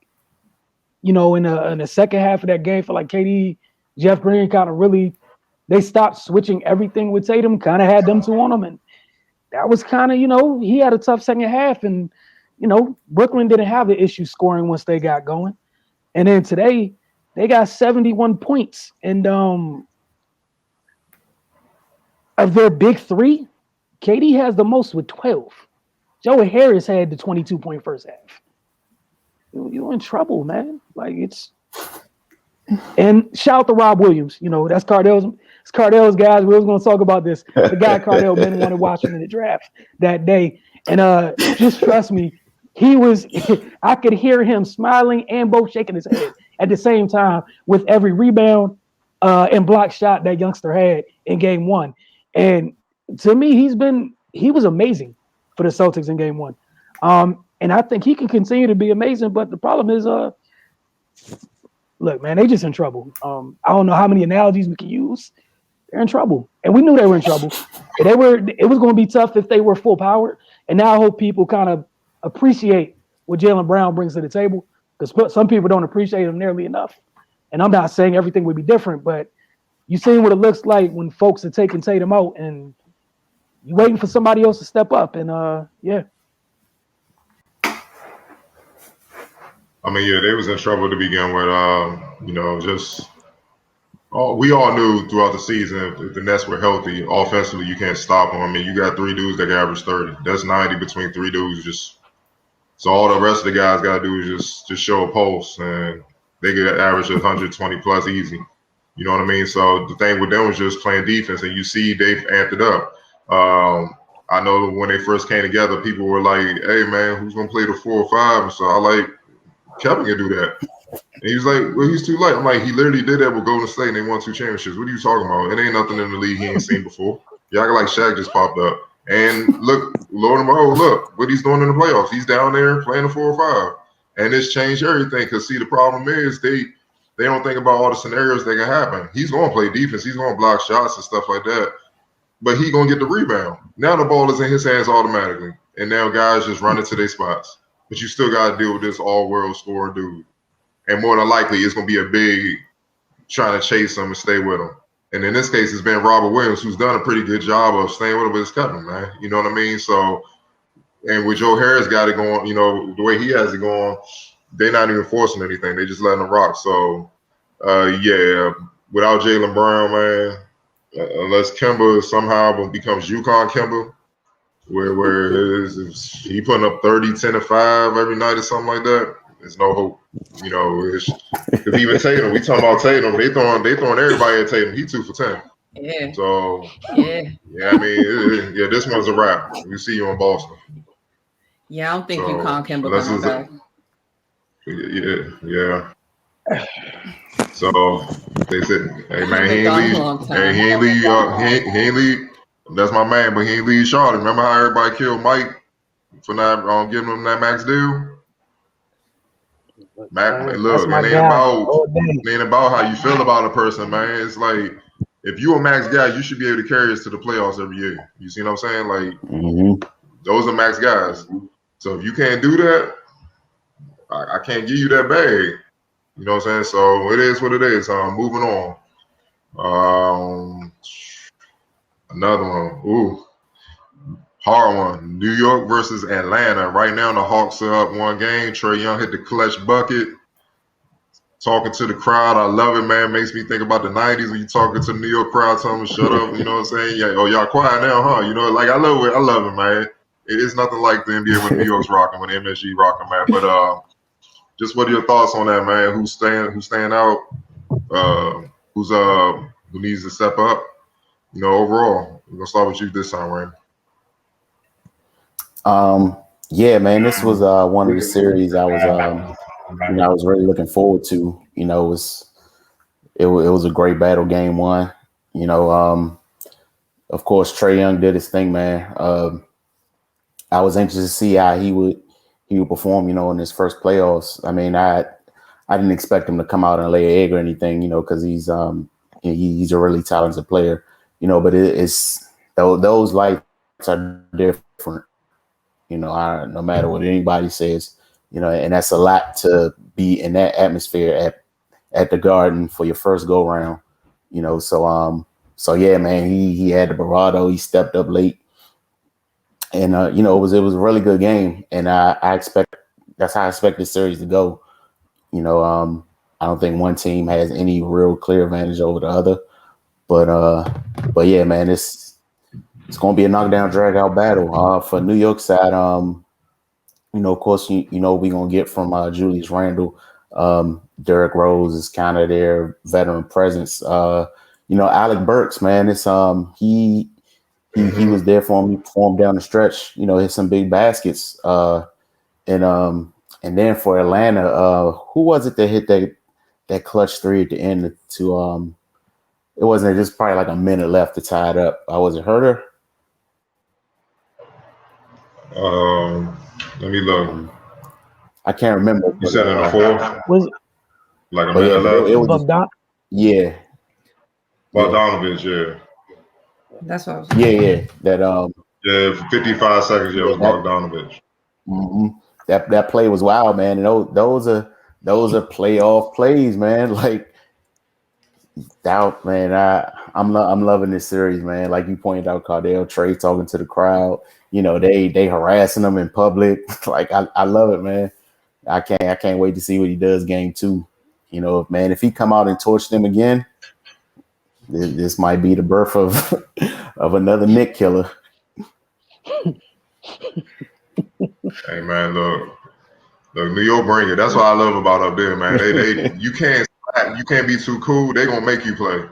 in the second half of that game, for like KD, Jeff Green kind of really, they stopped switching everything with Tatum, kind of had them two on him. And that was kind of, he had a tough second half. And, Brooklyn didn't have the issue scoring once they got going. And then today, they got 71 points. And of their big three, KD has the most with 12. Joe Harris had the 22-point first half. You're in trouble, man. Like and shout out to Rob Williams. That's Cardell's guys. We was going to talk about this. The guy Cardell been wanted watching in the draft that day. And just trust me, I could hear him smiling and both shaking his head at the same time with every rebound and block shot that youngster had in game one. And to me, he was amazing for the Celtics in game one. And I think he can continue to be amazing. But the problem is, look, man, they just in trouble. I don't know how many analogies we can use. They're in trouble, and we knew they were in trouble. It was going to be tough if they were full power. And now I hope people kind of appreciate what Jaylen Brown brings to the table, because some people don't appreciate him nearly enough. And I'm not saying everything would be different, but you seen what it looks like when folks are taking Tatum out, and you waiting for somebody else to step up. And yeah. I mean, yeah, they was in trouble to begin with. We all knew throughout the season if the Nets were healthy, offensively, you can't stop them. I mean, you got 3 dudes that can average 30. That's 90 between 3 dudes. So all the rest of the guys got to do is just show a pulse, and they get average 120 plus easy. You know what I mean? So the thing with them was just playing defense, and you see they've amped it up. I know when they first came together, people were like, "Hey man, who's gonna play the 4 or 5?" And so I like Kevin can do that. And he was like, "Well, he's too light." I'm like, he literally did that with Golden State, and they won 2 championships. What are you talking about? It ain't nothing in the league he ain't seen before. Y'all like Shaq just popped up. And look, Lord Mo, look what he's doing in the playoffs. He's down there playing the 4 or 5. And it's changed everything. Because, see, the problem is they don't think about all the scenarios that can happen. He's going to play defense. He's going to block shots and stuff like that. But he's going to get the rebound. Now the ball is in his hands automatically. And now guys just run into their spots. But you still got to deal with this all-world scorer dude. And more than likely, it's going to be a big trying to chase him and stay with him. And in this case, it's been Robert Williams, who's done a pretty good job of staying with him, but it's Kevin, man. You know what I mean? So, and with Joe Harris got it going, you know, the way he has it going, they're not even forcing anything. They just letting him rock. So, yeah, without Jaylen Brown, man, unless Kemba somehow becomes UConn Kemba, where he putting up 30, 10, and 5 every night or something like that, there's no hope. You know, because even Tatum, we talking about Tatum, they throwing everybody at Tatum. He 2 for 10. Yeah. So Yeah. I mean, this one's a wrap. We see you in Boston. Yeah, I don't think UConn can become back. Yeah. So they said, "Hey man, he ain't leave. That's my man, but he ain't leave Charlotte. Remember how everybody killed Mike for not giving him that max deal?" Look, it ain't about how you feel about a person, man. It's like if you a max guy, you should be able to carry us to the playoffs every year. You see what I'm saying? Like those are max guys. So if you can't do that, I can't give you that bag. You know what I'm saying? So it is what it is. Moving on. Another one. Ooh. Hard one. New York versus Atlanta. Right now, the Hawks are up 1 game. Trae Young hit the clutch bucket. Talking to the crowd. I love it, man. Makes me think about the 90s when you talking to the New York crowd, telling them shut up. You know what I'm saying? Yeah, oh, y'all quiet now, huh? You know, like I love it, man. It is nothing like the NBA when New York's rocking, when MSG rocking, man. But just what are your thoughts on that, man? Who's staying out? Who needs to step up? You know, overall. We're gonna start with you this time, Raymond. Yeah, man, this was one of the series I was really looking forward to. You know, it was a great battle, game 1. You know, of course, Trae Young did his thing, man. I was anxious to see how he would perform, you know, in his first playoffs. I mean, I didn't expect him to come out and lay an egg or anything, you know, because he's a really talented player, you know. But those lights are different. You know, no matter what anybody says, you know, and that's a lot to be in that atmosphere at the Garden for your first go round, you know. So yeah, man, he had the bravado. He stepped up late, and you know, it was a really good game. And that's how I expect this series to go. You know, I don't think one team has any real clear advantage over the other, but yeah, man, it's going to be a knockdown, drag out battle. For New York side, you know, of course, you know, we're going to get from Julius Randle. Derrick Rose is kind of their veteran presence. You know, Alec Burks, man, it's he was there for him. He performed down the stretch, you know, hit some big baskets. And then for Atlanta, who was it that hit that clutch 3 at the end to it wasn't just probably like a minute left to tie it up. Was it Herter? Let me look. I can't remember. You said in the fourth, Was like a But yeah, minute but it left. was Bogdan? yeah, Bogdanovich, yeah. That's what I was yeah. That Yeah, for 55 seconds, yeah, it was that Bogdanovich. that play was wild, man. And those are playoff plays, man. Like doubt, man. I'm loving this series, man. Like you pointed out, Cardell, Trey talking to the crowd. You know, they harassing them in public. Like I love it, man. I can't wait to see what he does game 2. You know, man, if he come out and torch them again, this might be the birth of of another Nick killer. Hey, man, look, New York bring it. That's what I love about up there, man. They you can't be too cool. They gonna make you play.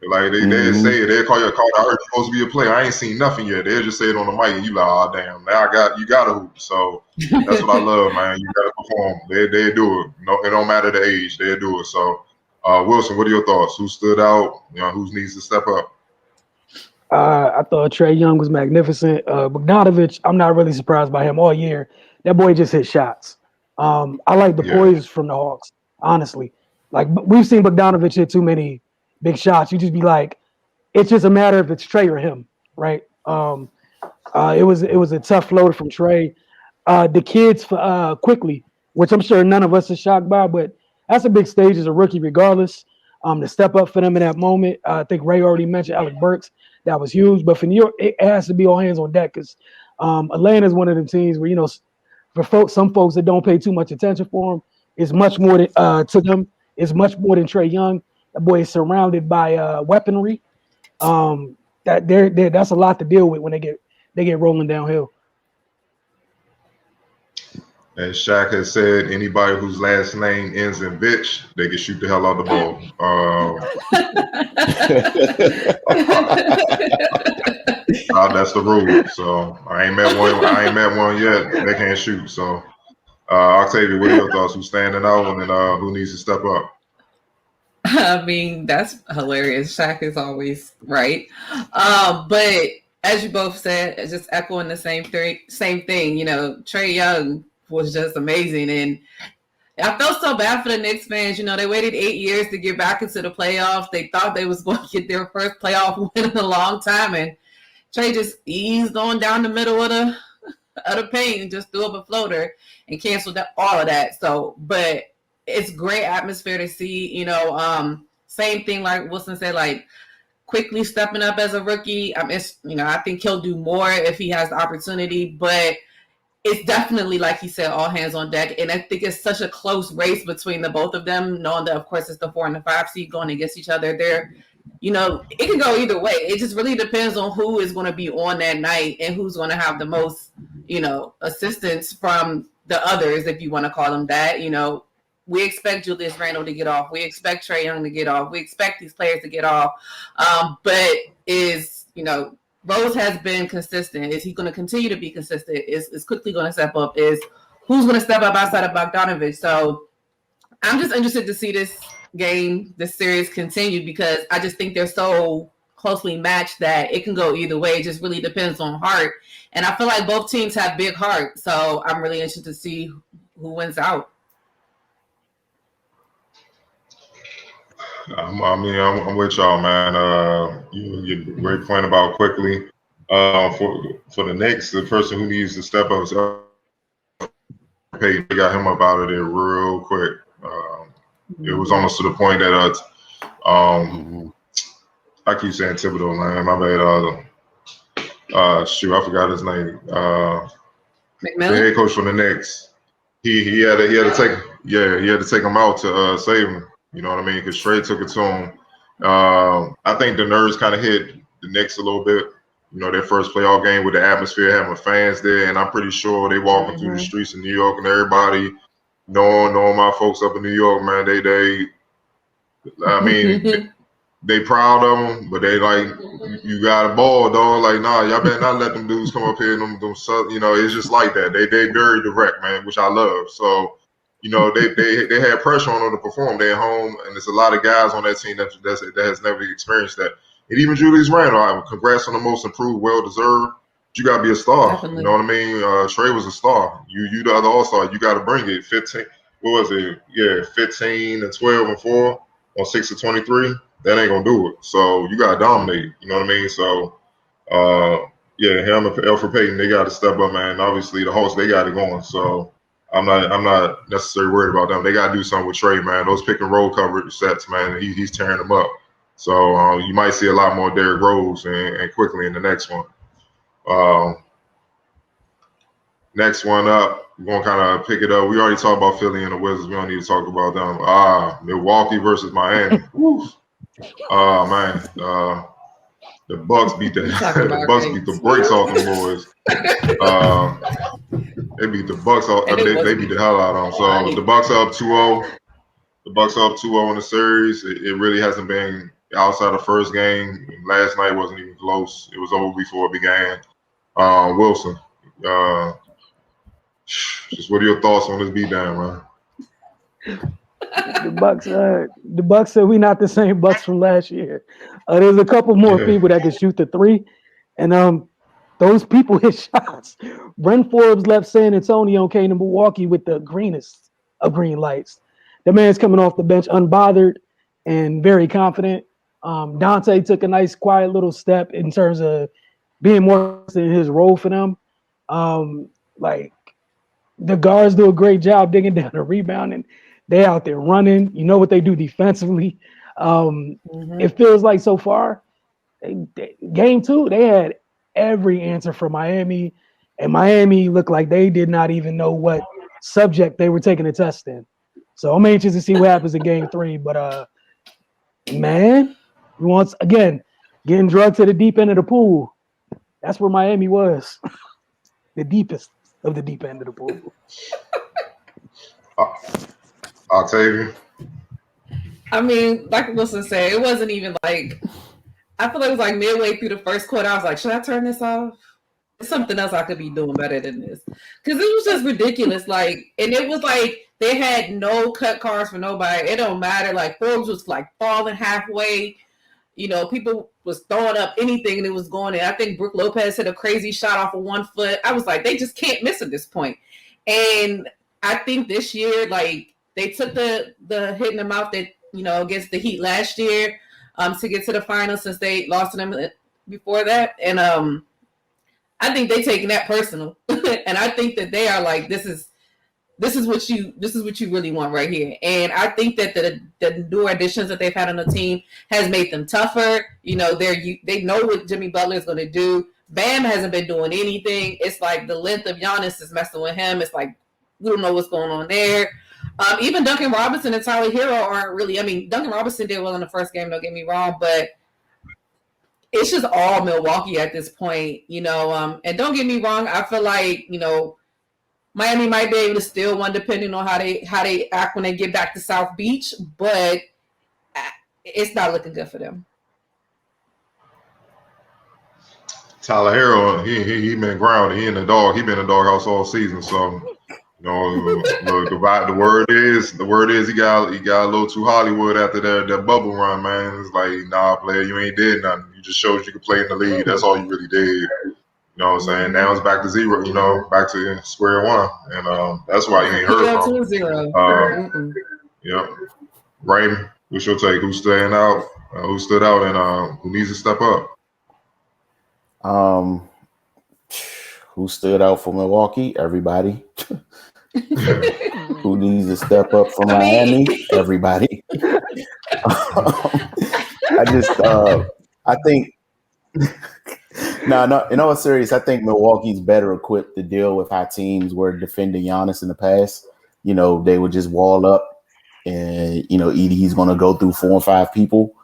Like they say it, they call you a call. I heard you're supposed to be a player. I ain't seen nothing yet. They'll just say it on the mic, and you like, oh damn, now you got to hoop. So that's what I love, man. You got to perform. They do it. No, it don't matter the age. They do it. So Wilson, what are your thoughts? Who stood out? You know, who needs to step up? I thought Trey Young was magnificent. Bogdanovich, I'm not really surprised by him all year. That boy just hit shots. I like the poise from the Hawks, honestly. Like we've seen Bogdanovich hit too many big shots. You just be like, it's just a matter if it's Trey or him, right? It was a tough floater from Trey. The kids quickly, which I'm sure none of us are shocked by, but that's a big stage as a rookie, regardless. To step up for them in that moment. I think Ray already mentioned Alec Burks. That was huge. But for New York, it has to be all hands on deck because Atlanta is one of them teams where, you know, for some folks that don't pay too much attention for them, it's much more to them. It's much more than Trey Young. That boy is surrounded by weaponry. That's a lot to deal with when they get rolling downhill. As Shaq has said, anybody whose last name ends in bitch, they can shoot the hell out the ball. That's the rule. So I ain't met one yet. They can't shoot. So Octavia, what are your thoughts? Who's standing out, and then who needs to step up? I mean, that's hilarious. Shaq is always right. But as you both said, just echoing the same thing. You know, Trey Young was just amazing, and I felt so bad for the Knicks fans. You know, they waited 8 years to get back into the playoffs. They thought they was going to get their first playoff win in a long time, and Trey just eased on down the middle of the paint and just threw up a floater and canceled all of that. So, but it's great atmosphere to see. You know, same thing like Wilson said, like quickly stepping up as a rookie. I think he'll do more if he has the opportunity, but it's definitely, like he said, all hands on deck. And I think it's such a close race between the both of them, knowing that, of course, it's the 4 and the 5 seed going against each other. You know, it can go either way. It just really depends on who is going to be on that night and who's going to have the most, you know, assistance from the others, if you want to call them that. You know, we expect Julius Randle to get off. We expect Trey Young to get off. We expect these players to get off. But Rose has been consistent. Is he going to continue to be consistent? Is quickly going to step up? Is who's going to step up outside of Bogdanovich? So I'm just interested to see this series continue because I just think they're so closely matched that it can go either way. It just really depends on heart. And I feel like both teams have big heart. So I'm really interested to see who wins out. I'm with y'all, man. You great point about quickly. For the Knicks, the person who needs to step up is Payton. They got him up out of there real quick. It was almost to the point that I keep saying Thibodeau, man. My bad. Shoot, I forgot his name. The head coach for the Knicks. He had to take him out to save him. You know what I mean? Because Trey took it to him. I think the nerves kind of hit the Knicks a little bit. You know, their first playoff game with the atmosphere, having fans there, and I'm pretty sure they walking through the streets of New York and everybody knowing my folks up in New York, man. They proud of them, but they like, you got a ball, dog. Like, nah, y'all better not let them dudes come up here and them you know, it's just like that. They very direct, man, which I love. So, you know, they had pressure on them to perform. They're at home, and there's a lot of guys on that team that has never experienced that. And even Julius Randle, congrats on the most improved, well deserved. you gotta be a star. Definitely. You know what I mean? Trey was a star. You the other all-star. You gotta bring it. 15. What was it? Yeah, 15 and 12 and 4 on 6 of 23. That ain't gonna do it. So you gotta dominate. You know what I mean? So yeah, him and Alfred Payton, they gotta step up, man. Obviously the Hawks, they got it going. So I'm not necessarily worried about them. They gotta do something with Trey, man. Those pick and roll coverage sets, man, he's tearing them up. So you might see a lot more Derrick Rose and quickly in the next one. Next one up, we're going to kind of pick it up. We already talked about Philly and the Wizards. We don't need to talk about them. Milwaukee versus Miami. Oh, man. The Bucks beat the brakes off them boys. They beat the Bucks off. They beat the hell out of them. So the Bucks are up 2-0. The Bucks are up 2-0 in the series. It really hasn't been outside the first game. Last night wasn't even close. It was over before it began. Wilson. Just what are your thoughts on this beatdown, man? The Bucks said we not the same Bucks from last year. There's a couple more people that can shoot the three, and those people hit shots. Brent Forbes left San Antonio and came to Milwaukee with the greenest of green lights. The man's coming off the bench unbothered and very confident. Dante took a nice, quiet little step in terms of being more in his role for them. The guards do a great job digging down the rebound, and they out there running. You know what they do defensively. It feels like so far, game two, they had every answer for Miami, and Miami looked like they did not even know what subject they were taking a test in. So I'm anxious to see what happens in game three. But man, once again, getting drugged to the deep end of the pool. That's where Miami was, the deepest of the deep end of the pool. Octavian. I mean, like Wilson said, it wasn't even like, I feel like it was like midway through the first quarter. I was like, should I turn this off? There's something else I could be doing better than this. Because it was just ridiculous. And it was like they had no cut cards for nobody. It don't matter. Like Forbes was like falling halfway. You know, people was throwing up anything and it was going in. I think Brook Lopez hit a crazy shot off of 1 foot. I was like, they just can't miss at this point. And I think this year, they took the hit in the mouth that, against the Heat last year to get to the finals since they lost to them before that. And I think they taking that personal. And I think that they are like, this is what you really want right here. And I think that the new additions that they've had on the team has made them tougher. They know what Jimmy Butler is going to do. Bam hasn't been doing anything. It's like the length of Giannis is messing with him. It's like we don't know what's going on there. Even Duncan Robinson and Tyler Hero aren't really. I mean, Duncan Robinson did well in the first game. Don't get me wrong, but it's just all Milwaukee at this point. And don't get me wrong. I feel like Miami might be able to steal one depending on how they act when they get back to South Beach, but it's not looking good for them. Tyler Hero, he been grounded. He been in the doghouse all season. So, the word is he got a little too Hollywood after that bubble run, man. It's like, nah, player, you ain't did nothing. You just showed you could play in the league. That's all you really did. You know what I'm saying? Now it's back to zero, back to square one. And that's why you ain't heard from him. 2-0. Yep. Raymond, what's your take? Who's staying out? Who stood out and who needs to step up? Who stood out for Milwaukee? Everybody. Who needs to step up for Miami? Everybody. I think No, in all serious, I think Milwaukee's better equipped to deal with how teams were defending Giannis in the past. They would just wall up and, either he's going to go through 4 or 5 people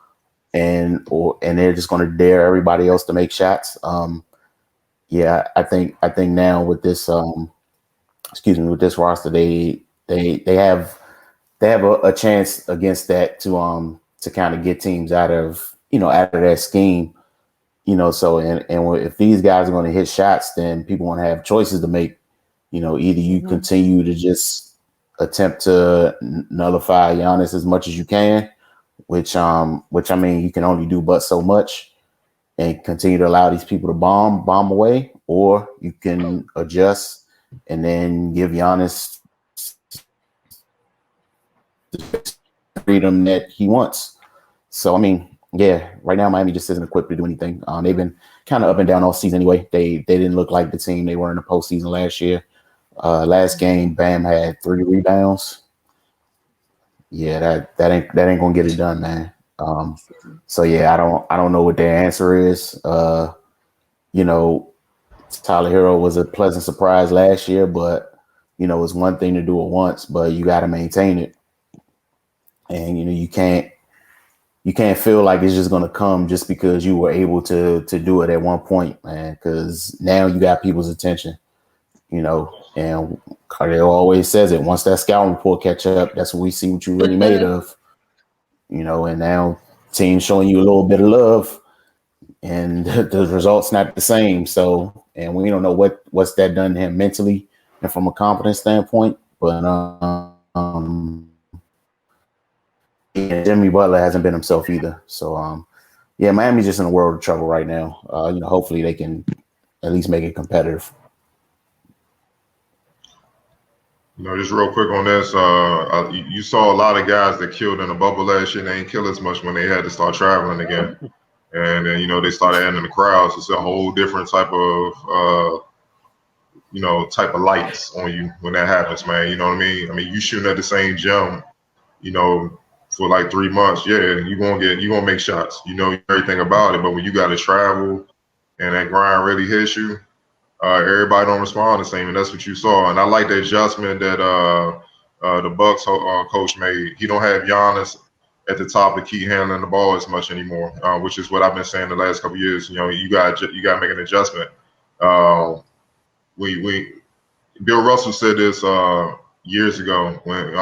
and they're just going to dare everybody else to make shots. I think now with this, with this roster, they have a chance against that to kind of get teams out of that scheme. So if these guys are going to hit shots, then people want to have choices to make. Either you continue to just attempt to nullify Giannis as much as you can, which I mean you can only do but so much, and continue to allow these people to bomb away, or you can adjust and then give Giannis the freedom that he wants. So, I mean, yeah, right now Miami just isn't equipped to do anything. They've been kind of up and down all season anyway. They didn't look like the team they were in the postseason last year. Last game, Bam had 3 rebounds. Yeah, that ain't gonna get it done, man. So yeah, I don't know what their answer is. You know, Tyler Hero was a pleasant surprise last year, but you know, it's one thing to do it once, but you got to maintain it. And you know, you can't feel like it's just gonna come just because you were able to do it at one point, man. Because now you got people's attention, you know. And Cardell always says it: once that scouting report catch up, that's when we see what you really made of, you know. And now teams showing you a little bit of love, and the results not the same. So, and we don't know what's that done to him mentally and from a confidence standpoint. But yeah, Jimmy Butler hasn't been himself either. So yeah, Miami's just in a world of trouble right now. You know, hopefully they can at least make it competitive. You know, just real quick on this, you saw a lot of guys that killed in the bubble last year. They ain't kill as much when they had to start traveling again. And then, you know, they started adding the crowds. It's a whole different type of, you know, type of lights on you when that happens, man. You know what I mean? I mean, you shooting at the same gym, you know, for like 3 months. Yeah, you gonna make shots. You know everything about it. But when you got to travel and that grind really hits you, everybody don't respond the same. And that's what you saw. And I like the adjustment that the Bucks coach made. He don't have Giannis at the top of key handling the ball as much anymore, which is what I've been saying the last couple of years. You know, you got to make an adjustment. Bill Russell said this years ago when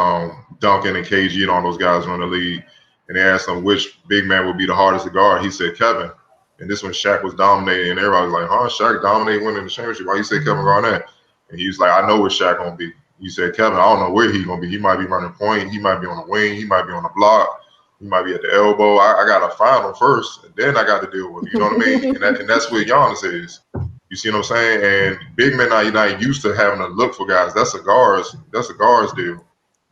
Duncan and KG and all those guys were in the league, and they asked him which big man would be the hardest to guard. He said Kevin. And this when Shaq was dominating, and everybody was like, "Huh, Shaq dominated winning the championship? Why you say Kevin Garnett?" And he was like, "I know where Shaq gonna be." He said, "Kevin, I don't know where he gonna be. He might be running point. He might be on the wing. He might be on the block. He might be at the elbow. I gotta find him first, and then I got to deal with him. You know what I mean? And that's where Giannis is. You see what I'm saying? And big men are not used to having to look for guys. That's a guards deal.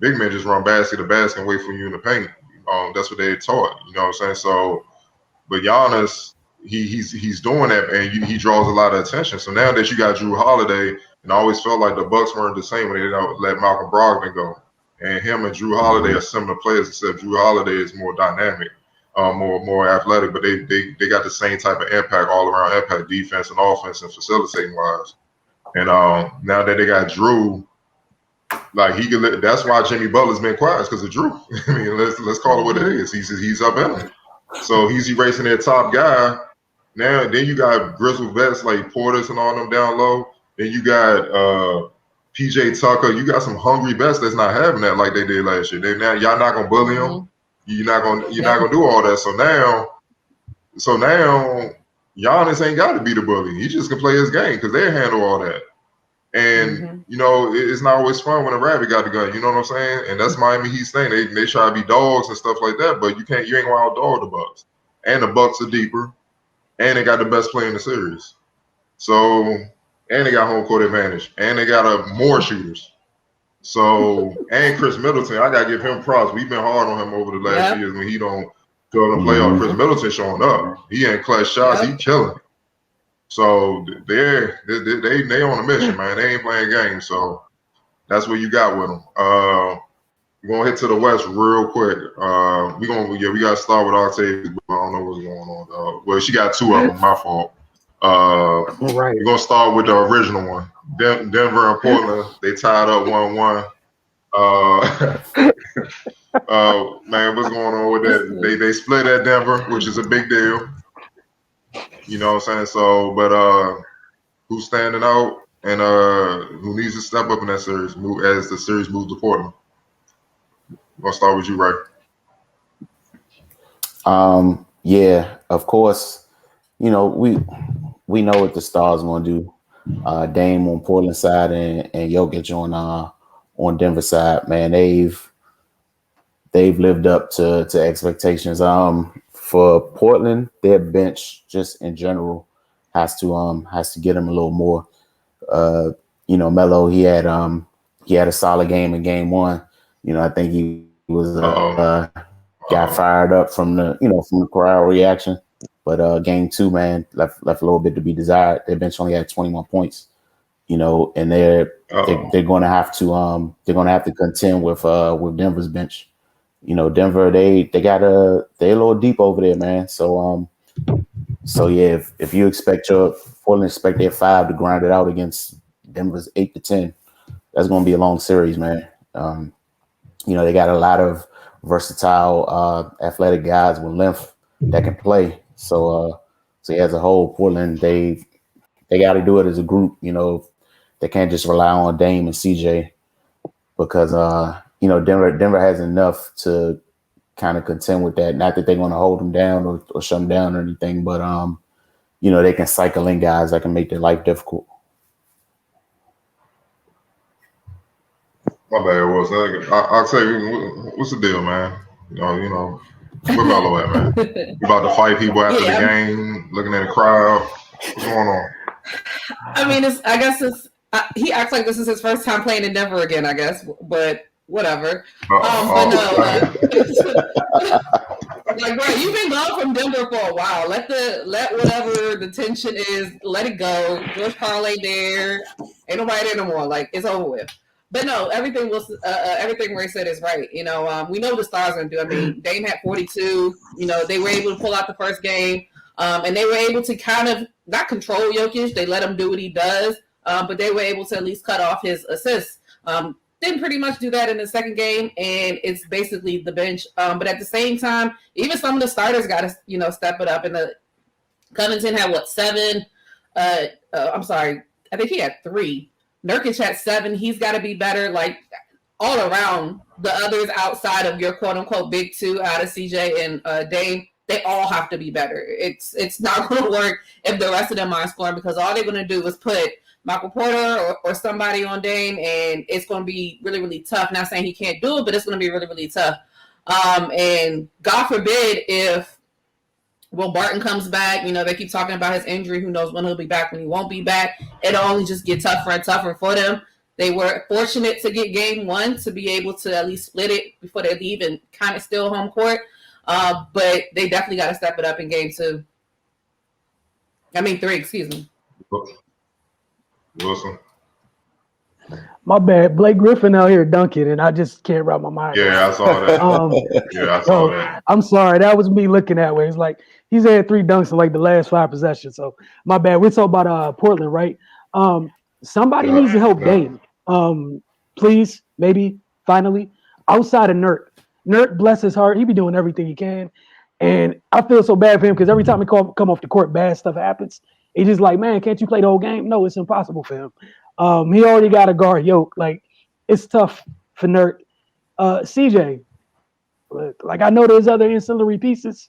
Big men just run basket to basket and wait for you in the paint. That's what they taught. You know what I'm saying? So, but Giannis, he's doing that, and he draws a lot of attention. So now that you got Drew Holiday, and I always felt like the Bucks weren't the same when they let Malcolm Brogdon go. And him and Drew Holiday are similar players, except Drew Holiday is more dynamic, more athletic, but they got the same type of impact, all around impact, defense and offense and facilitating wise. And now that they got Drew, like he can. That's why Jimmy Butler's been quiet, because of Drew. I mean, let's call it what it is. He's up in it. So he's erasing their top guy. Now, then you got grizzled vets like Portis and all them down low. Then you got PJ Tucker. You got some hungry vets that's not having that like they did last year. Y'all not gonna bully them. You're not gonna do all that. So now Giannis ain't got to be the bully. He just can play his game because they handle all that. And you know, it's not always fun when a rabbit got the gun. You know what I'm saying? And that's Miami Heat's thing. They try to be dogs and stuff like that, but you ain't gonna outdog the Bucks. And the Bucks are deeper, and they got the best player in the series. So, and they got home court advantage, and they got more shooters. So, and Chris Middleton, I gotta give him props. We've been hard on him over the last years when he don't go in the playoff. Chris Middleton showing up. He ain't clutch shots. He killing. So they on a mission, man. They ain't playing games. So that's what you got with them. We're gonna hit to the West real quick. We gotta start with Octavia. I don't know what's going on. Well, she got 2 of them. My fault. Right. We're gonna start with the original one. Denver and Portland. They tied up 1-1. Man, what's going on with that? They split at Denver, which is a big deal. You know what I'm saying? So, but who's standing out and who needs to step up in that series as the series moves to Portland? I'm gonna start with you, Ray. Yeah, of course. You know, we know what the Stars gonna do. Dame on Portland side and Jokic on Denver side. Man, they've lived up to expectations. For Portland, their bench just in general has to get him a little more. Melo, he had a solid game in game one. I think he was got fired up from the crowd reaction. But game two, man, left a little bit to be desired. They eventually had 21 points. And they're going to have to contend with Denver's bench. Denver, they're a little deep over there, man. So yeah, if you expect their 5 to grind it out against Denver's 8 to 10, that's going to be a long series, man. They got a lot of versatile, athletic guys with length that can play. So as a whole, Portland, they got to do it as a group. They can't just rely on Dame and CJ because Denver has enough to kind of contend with that. Not that they're going to hold them down or shut them down or anything, but they can cycle in guys that can make their life difficult. My bad, was I'll tell you what's the deal, man. Where Melo at, man? You about to fight people after the game, looking at the crowd. What's going on? I mean, he acts like this is his first time playing in Denver again, I guess, but whatever. But no, like, bro, you've been gone from Denver for a while. Let whatever the tension is, let it go. George Karl ain't there. Ain't nobody there no more. Like, it's over with. But no, everything Ray said is right. We know the Stars are going to do. I mean, Dame had 42. They were able to pull out the first game. And they were able to kind of not control Jokic. They let him do what he does. But they were able to at least cut off his assists. Didn't pretty much do that in the second game, and it's basically the bench. But at the same time, even some of the starters got to, step it up. And Covington had 7? I'm sorry, I think he had 3. Nurkic had 7. He's got to be better. Like all around, the others outside of your quote unquote big 2 out of CJ and Dame, they all have to be better. It's not going to work if the rest of them aren't scoring because all they're going to do is put Michael Porter or somebody on Dame, and it's going to be really, really tough. Not saying he can't do it, but it's going to be really, really tough. And God forbid if Will Barton comes back, they keep talking about his injury. Who knows when he'll be back, when he won't be back. It'll only just get tougher and tougher for them. They were fortunate to get game 1 to be able to at least split it before they leave and kind of still home court. But they definitely got to step it up in game 2. I mean 3, excuse me. Wilson. My bad. Blake Griffin out here dunking, and I just can't wrap my mind. Yeah, I saw that. I saw that. I'm sorry. That was me looking that way. It's like he's had 3 dunks in like the last 5 possessions. So my bad. We're talking about Portland, right? Somebody needs to help Dame. Please, maybe, finally. Outside of Nurk. Nurk, bless his heart, he be doing everything he can. And I feel so bad for him because every time he come off the court, bad stuff happens. He's just like, man, can't you play the whole game? No, it's impossible for him. He already got a guard yoke. Like, it's tough for Nurk. CJ, like, I know there's other ancillary pieces.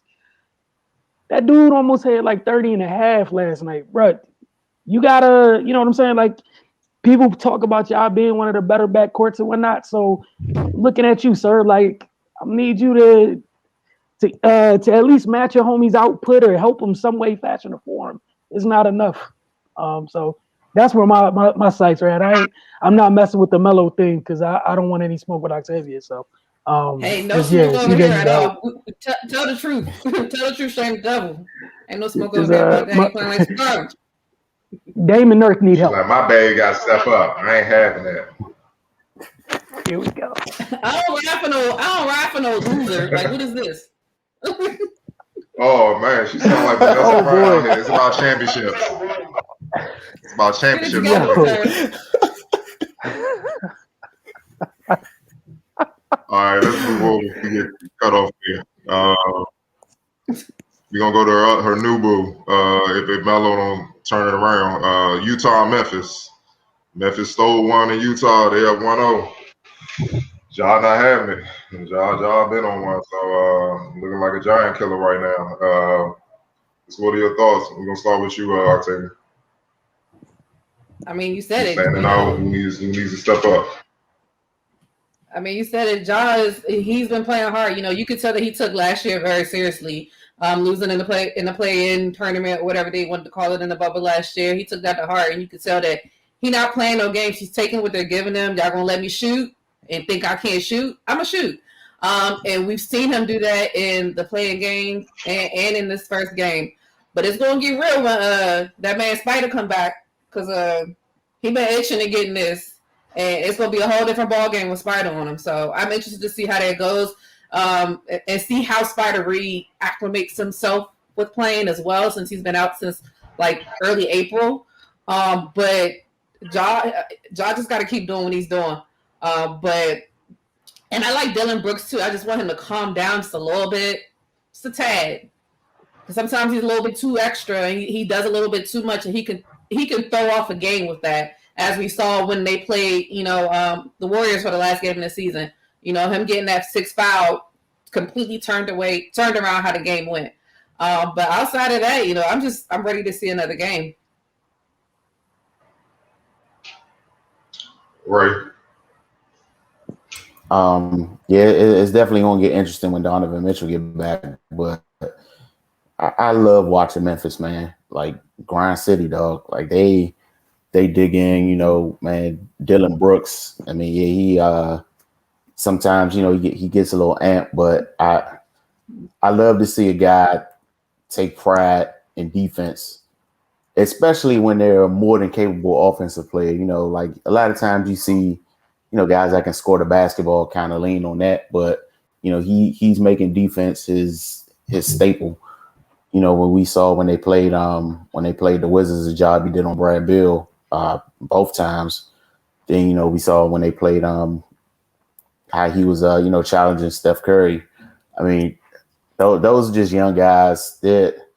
That dude almost had like 30 and a half last night. Bro, you gotta, you know what I'm saying? Like, people talk about y'all being one of the better backcourts and whatnot. So, looking at you, sir, like, I need you to at least match your homie's output or help him some way, fashion, or form. It's not enough. So that's where my sights are at. I'm not messing with the Melo thing because I don't want any smoke with Octavia. So hey, no smoke over here at all. Tell the truth. Tell the truth, shame the devil. Ain't no smoke over there about that. He playing like garbage. Dame and Nurk need help. Like, my bag got to step up. I ain't having that. Here we go. I don't ride for no loser. Like, what is this? Oh man, she sounds like Vanessa Brown here. It's about championships. It's about championships. All right, let's move over. We get cut off here. We're gonna go to her new boo. If Melo don't turn it around, Utah, Memphis. Memphis stole one in Utah. They up 1-0. Ja not having it. Ja been on one, so looking like a giant killer right now. So what are your thoughts? We're gonna start with you, Octavia. I mean, you said it. Standing out, who needs to step up? I mean, you said it. He's been playing hard. You could tell that he took last year very seriously. losing in the play-in tournament or whatever they wanted to call it in the bubble last year. He took that to heart, and you could tell that he not playing no games. He's taking what they're giving him. Y'all gonna let me shoot and think I can't shoot? I'm gonna shoot. And we've seen him do that in the playing game and in this first game. But it's gonna get real when that man Spider come back, because he been itching to get in this, and it's gonna be a whole different ball game with Spider on him. So I'm interested to see how that goes, and see how Spider acclimates himself with playing as well, since he's been out since like early April. But Ja just got to keep doing what he's doing. And I like Dylan Brooks too. I just want him to calm down just a little bit, just a tad. Because sometimes he's a little bit too extra, and he does a little bit too much, and he can throw off a game with that, as we saw when they played, the Warriors for the last game of the season. Him getting that 6th foul completely turned around how the game went. But outside of that, I'm ready to see another game. Right. Yeah, it's definitely gonna get interesting when Donovan Mitchell get back. But I love watching Memphis, man. Like Grind City, dog. Like they dig in, man. Dylan Brooks. I mean, yeah, he sometimes he gets a little amped, but I love to see a guy take pride in defense, especially when they're a more than capable offensive player. Like a lot of times you see, guys that can score the basketball kind of lean on that, but he's making defense his staple. When we saw when they played the Wizards, the job he did on Brad Beal both times. Then we saw when they played how he was challenging Steph Curry. I mean, those are just young guys that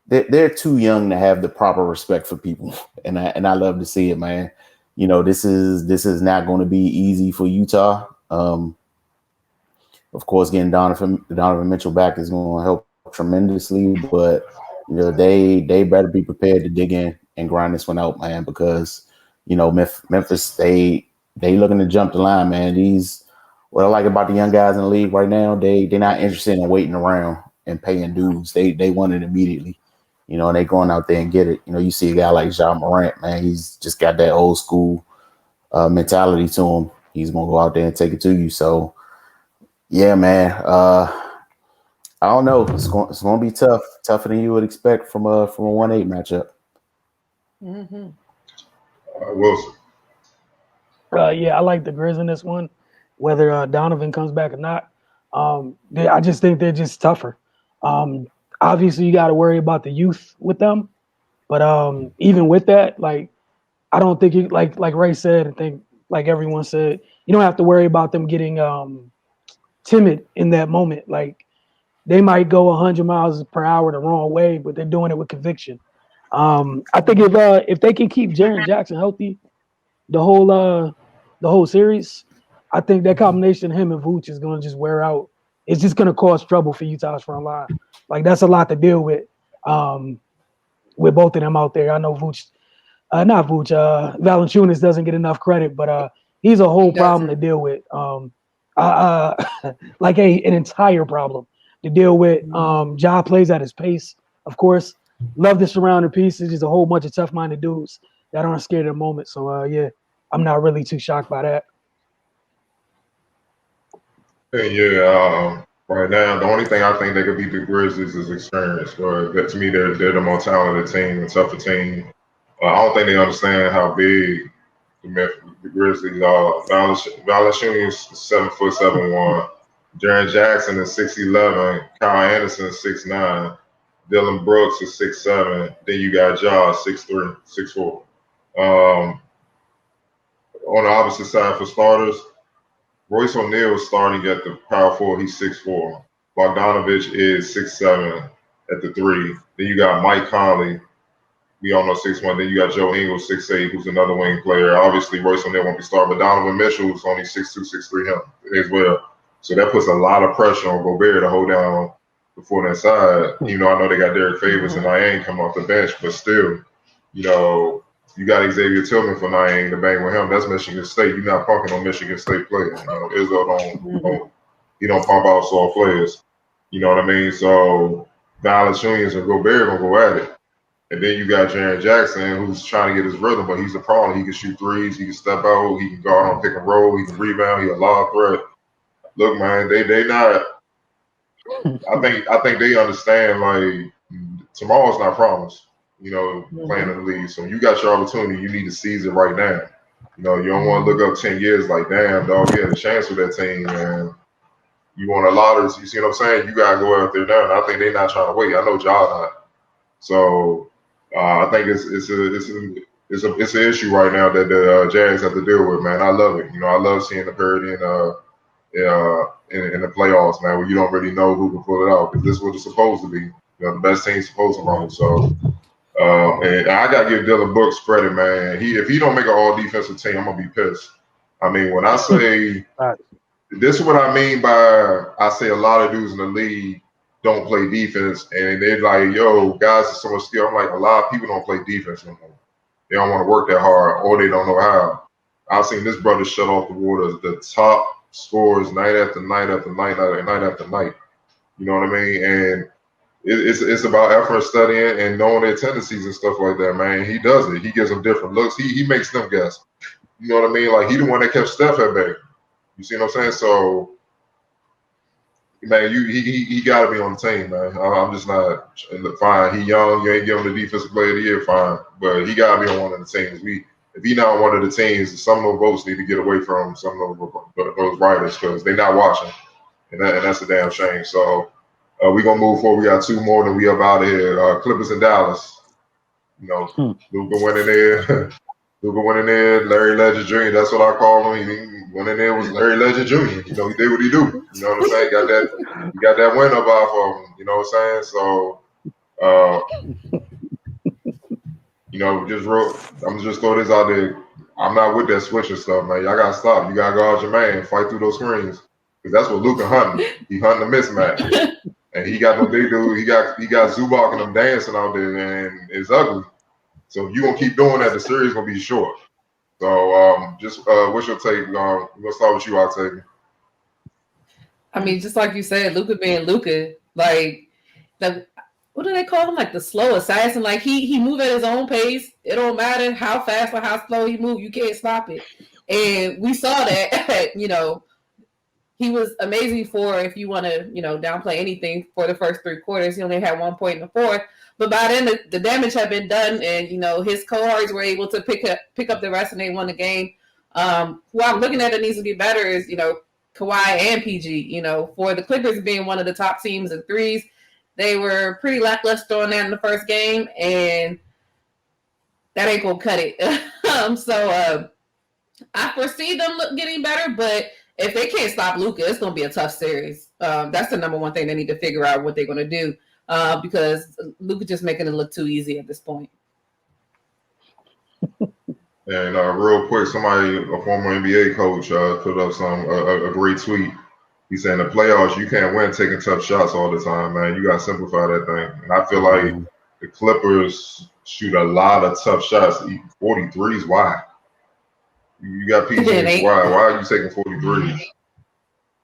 they're too young to have the proper respect for people, and I love to see it, man. This is not going to be easy for Utah. Of course, getting Donovan Mitchell back is going to help tremendously, but they better be prepared to dig in and grind this one out, man, because Memphis they looking to jump the line, man. What I like about the young guys in the league right now, they're not interested in waiting around and paying dues. They want it immediately, and they going out there and get it. You see a guy like Ja Morant, man, he's just got that old school mentality to him. He's gonna go out there and take it to you. So yeah, man. I don't know. It's going to be tougher than you would expect from a 1-8 matchup. Mm-hmm. Wilson. Yeah, I like the Grizz in this one, whether Donovan comes back or not. I just think they're just tougher. Obviously, you got to worry about the youth with them, but even with that, like I don't think you like Ray said, I think like everyone said, you don't have to worry about them getting timid in that moment. Like they might go 100 miles per hour the wrong way, but they're doing it with conviction. I think if they can keep Jaren Jackson healthy the whole series, I think that combination of him and Vooch is going to just wear out. It's just going to cause trouble for Utah's front line. Like that's a lot to deal with both of them out there. I know Vooch, not Vooch, Valanciunas doesn't get enough credit, but he's a whole problem to deal with. Like an entire problem to deal with. Ja plays at his pace, of course. Love the surrounding pieces. Just a whole bunch of tough-minded dudes that aren't scared of the moment. So yeah, I'm not really too shocked by that. Yeah, right now the only thing I think they could beat the Grizzlies is experience. But to me, they're the more talented team, a tougher team. I don't think they understand how big the Grizzlies are. Valanciunas is 7'7" Jaren Jackson is 6'11", Kyle Anderson is 6'9", Dylan Brooks is 6'7". Then you got Ja 6'3", 6'4". On the opposite side for starters, Royce O'Neal is starting at the power forward. He's 6'4". Bogdanovich is 6'7" at the 3. Then you got Mike Conley. We all know 6'1". Then you got Joe Ingles, 6'8", who's another wing player. Obviously, Royce O'Neal won't be starting, but Donovan Mitchell is only 6'2", 6'3" him as well. So that puts a lot of pressure on Gobert to hold down the Fournette side. I know they got Derek Favors and Niang coming off the bench, but still, you got Xavier Tillman for Niang to bang with him. That's Michigan State. You're not punking on Michigan State players. Izzo don't pump out soft players. You know what I mean? So Valanciunas and Gobert gonna go at it. And then you got Jaren Jackson, who's trying to get his rhythm, but he's a problem. He can shoot threes, he can step out, he can guard on pick and roll, he can rebound, he's a lob threat. Look, man, they not. I think they understand like tomorrow's not promised. You know, playing in the league. So you got your opportunity. You need to seize it right now. You know, you don't want to look up 10 years like, damn, dog, we had a chance with that team, man. You want a lot of, you see what I'm saying? You gotta go out there now. And I think they're not trying to wait. I know y'all not. So I think it's an issue right now that the Jazz have to deal with, man. I love it. You know, I love seeing the parity in the playoffs, man, where you don't really know who can pull it out because this is what it's supposed to be. You know, the best team's supposed to run. So, and I gotta give Dylan Brooks credit, man. If he don't make an all defensive team, I'm gonna be pissed. I mean, when I say this is what I mean by I say a lot of dudes in the league don't play defense, and they're like, yo, guys are so much skill. I'm like, a lot of people don't play defense no more. They don't want to work that hard, or they don't know how. I've seen this brother shut off the water, the top scores night after night after night, night after night. You know what I mean? And it's about effort, studying, and knowing their tendencies and stuff like that, man. He does it. He gives them different looks. He makes them guess. You know what I mean? Like, he the one that kept Steph at bay. You see what I'm saying? So, man, he got to be on the team, man. I'm just not fine. He young. You ain't give him the defensive player of the year, fine. But he got to be on one of the teams. If he not on one of the teams, some of those votes need to get away from some of those writers because they're not watching, and that's a damn shame. So we're gonna move forward. We got two more, and we up out of here. Clippers in Dallas. You know, Luka went in there. Luka went in there. Larry Legend Jr. That's what I call him. He went in there was Larry Legend Jr. You know, he did what he do. You know what I'm saying? He got that win up off of him. You know what I'm saying? So. You know, I'm just throw this out there. I'm not with that switching stuff, man. Y'all gotta stop. You gotta guard your man, fight through those screens, because that's what Luka hunting. He hunting a mismatch, and he got no big dude. He got Zubac and them dancing out there, and it's ugly. So if you gonna keep doing that, the series gonna be short. So what's your take? We're gonna start with you, Octavia. I mean, just like you said, Luka being Luka, like what do they call him? Like the slow assassin. Like he move at his own pace. It don't matter how fast or how slow he move, you can't stop it. And we saw that. You know, he was amazing for, if you want to, downplay anything, for the first 3 quarters. He only had 1 point in the fourth, but by then the damage had been done, and his cohorts were able to pick up the rest, and they won the game. Who I'm looking at that needs to be better is Kawhi and PG. For the Clippers being one of the top teams in threes, they were pretty lackluster on that in the first game, and that ain't gonna cut it. So I foresee them getting better, but if they can't stop Luka, it's gonna be a tough series. That's the number one thing they need to figure out what they're gonna do, because Luka just making it look too easy at this point. And real quick, a former NBA coach, put up a great tweet. He said, in the playoffs, you can't win taking tough shots all the time, man. You got to simplify that thing. And I feel like the Clippers shoot a lot of tough shots. 43s, why? You got PG, why? Why are you taking 43s?